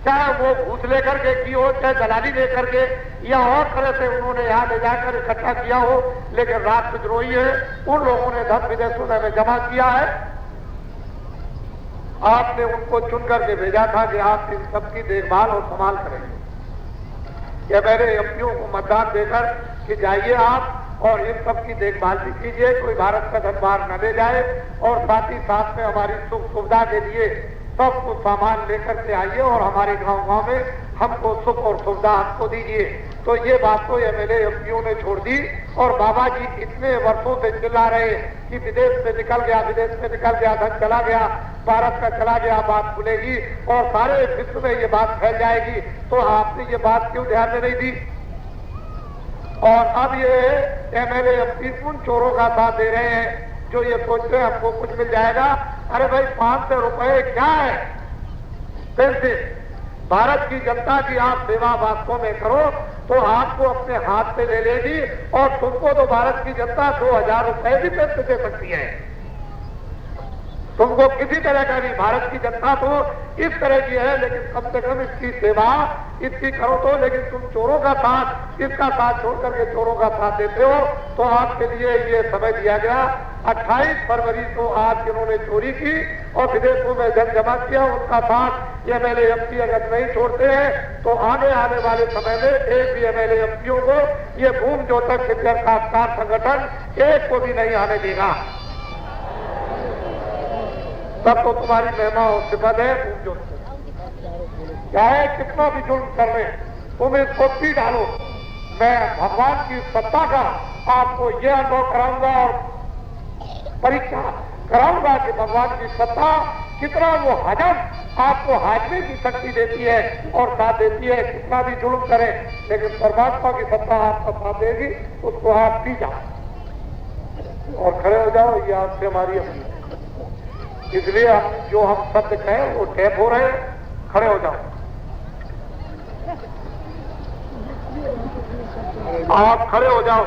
चाहे वो घूस लेकर के की हो, चाहे दलाली लेकर के या और तरह से उन्होंने यहाँ ले जाकर इकट्ठा किया हो, लेकिन राष्ट्रद्रोही है, उन लोगों ने धन विदेशों में जमा किया है। आपने उनको चुन करके भेजा था कि आप इन सबकी देखभाल और संभाल करेंगे। या मेरे एमपीओ को मतदान देकर कि जाइए आप और इन सब की देखभाल भी कीजिए, कोई भारत का धन बाहर न ले जाए, और साथ ही साथ में हमारी सुख सुविधा के लिए सब कुछ सामान लेकर के आइए और हमारे गांव में हमको सुख और सुविधा हमको दीजिए। तो ये बात तो एमएलए एमपीओ ने छोड़ दी और बाबा जी इतने वर्षों से चिल्ला रहे कि विदेश से निकल गया, विदेश से निकल गया, धन चला गया, भारत का चला गया, बात खुलेगी और सारे विश्व में ये बात फैल जाएगी। तो आपने ये बात क्यों ध्यान में नहीं दी? और अब ये एमएलए एमपी उन चोरों का साथ दे रहे हैं जो ये सोचते हैं हमको कुछ मिल जाएगा। अरे भाई 500 रुपए क्या है पेंशन? भारत की जनता की आप सेवा वास्तव में करो तो आपको अपने हाथ से ले लेगी और तुमको तो भारत की जनता 2000 रुपए भी पेंशन दे सकती है। तुमको किसी तरह का नहीं, भारत की जनता तो इस तरह की है, लेकिन कम से कम इसकी सेवा इसकी करो तो। लेकिन तुम चोरों का साथ, इसका साथ छोड़ करके चोरों का साथ देते हो, तो आपके लिए ये समय दिया गया 28 फरवरी को आज जिन्होंने चोरी की और विदेशों में धन जमा किया, उनका साथ ये MLA MP अगर नहीं छोड़ते हैं तो आने वाले समय में एक भी MLA MPओं को ये भूमि ज्योतक शिक्षक खासकार संगठन एक को भी नहीं आने देगा। तब तो तुम्हारी महिमा और सिफत है भूमि ज्योति। चाहे कितना भी जुल्म कर ले, तुम इसको पी डालो, मैं भगवान की सत्ता का आपको ये अनुभव कराऊंगा और परीक्षा कराऊंगा कि भगवान की सत्ता कितना वो हजम आपको हाजमे की शक्ति देती है और साथ देती है। कितना भी जुल्म करे, लेकिन परमात्मा की सत्ता आपका साथ देगी, उसको आप पी जाओ और खड़े हो जाओ। ये आपसे हमारी अपील। इसलिए हम शब्द कहें वो टैप हो रहे हैं, खड़े हो जाओ। आप खड़े हो जाओ।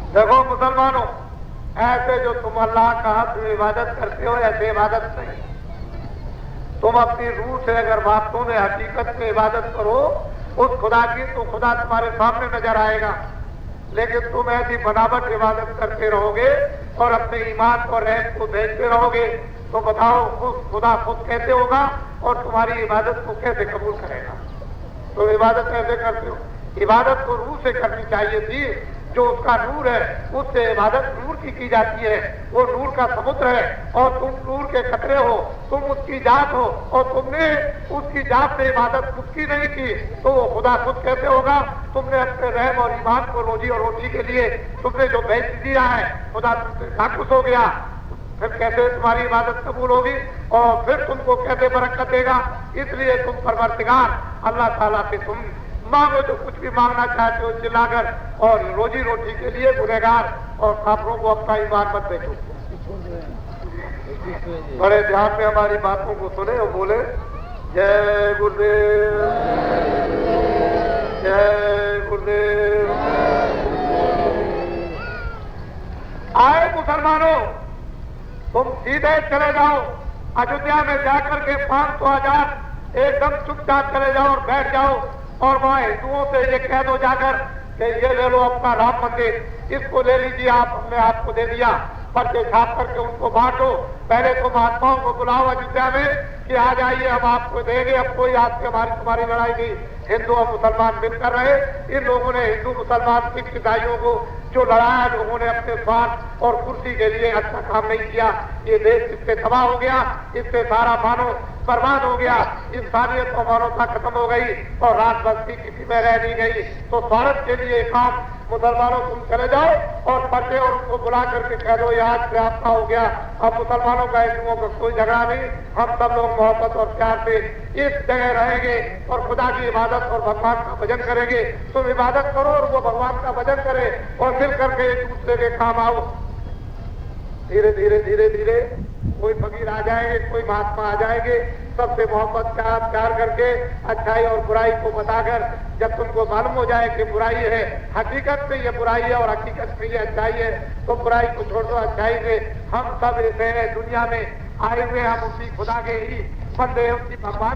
देखो मुसलमानों, ऐसे जो तुम अल्लाह का तुम इबादत करते हो, ऐसे इबादत नहीं। तुम अपनी रूह से अगर वास्तव में हकीकत में इबादत करो उस खुदा की, तो खुदा तुम्हारे सामने नजर आएगा। लेकिन तुम ऐसी बनावट इबादत करते रहोगे और अपने ईमान और रहम को भेजते रहोगे, तो बताओ उस खुदा खुद कैसे होगा और तुम्हारी इबादत को कैसे कबूल करेगा? तुम इबादत कैसे करते हो? इबादत को रूह से करनी चाहिए थी, जो उसका नूर है, उससे इबादत नूर की जाती है। वो नूर का समुद्र है और तुम नूर के खतरे हो, तुम उसकी जात हो और तुमने उसकी जात से इबादत खुद की नहीं की, तो वो खुदा खुद कैसे होगा? तुमने अपने रहम और ईमान को रोजी और रोटी के लिए तुमने जो भेज दिया है, खुदा तुमसे नाखुश हो गया। फिर कैसे तुम्हारी इबादत कबूल होगी और फिर तुमको कैसे बरकत देगा? इसलिए तुम परवरदिगार अल्लाह ताला से तुम मांगो जो कुछ भी मांगना चाहते हो चिल्लाकर, और रोजी रोटी के लिए गुनहगार और काफिरों को अपना ईमान मत बेचो। बड़े ध्यान में हमारी बातों को सुने और बोले जय गुरुदेव, जय गुरुदेव। आए मुसलमानों, तुम सीधे चले जाओ अयोध्या में जाकर के 500,000 एकदम चुपचाप चले जाओ और बैठ जाओ और वहां हिंदुओं से ये कह दो जाकर कि ये ले लो अपना राम मंदिर, इसको ले लीजिए, आप हमने आपको दे दिया, पर्चे छाप करके उनको बांटो। पहले तो महात्माओं को बुलाओ अयोध्या में कि आ जाइए, हम आपको देंगे। अब कोई आज से हमारी तुम्हारी लड़ाई नहीं, हिंदू और मुसलमान मिलकर रहे। इन लोगों ने हिंदू मुसलमान सिख ईसाइयों को जो लड़ाया, लोगों ने अपने स्वार्थ और कुर्सी के लिए अच्छा काम नहीं किया। ये देश इससे तबाह हो गया, इससे सारा मानव बर्बाद हो गया, इंसानियत और मानवता खत्म हो गई और रात बस्ती किसी में रह नहीं गई। तो स्वार्थ के लिए काम मुसलमानों तुम चले जाओ और पर्चे और उनको बुला करके कह दो ये आज से आपका हो गया। अब मुसलमानों का हिंदुओं का कोई झगड़ा नहीं, हम सब लोग मोहब्बत और प्यार से इस जगह रहेंगे और खुदा की इबादत और भगवान का भजन करेंगे। तुम इबादत करो और वो भगवान का भजन करे और मिल करके एक दूसरे के काम आओ। धीरे धीरे धीरे धीरे कोई फकीर आ जाएंगे, कोई महात्मा आ जाएंगे, सबसे मोहब्बत प्यार करके अच्छाई और बुराई को बताकर, जब तुमको मालूम हो जाए कि बुराई है, हकीकत में ये बुराई है और हकीकत में ये अच्छाई है, तो बुराई को छोड़ दो, अच्छाई से हम सब ऐसे दुनिया में आए हुए, हम उसी खुदा के ही बंदे, उसी भगवान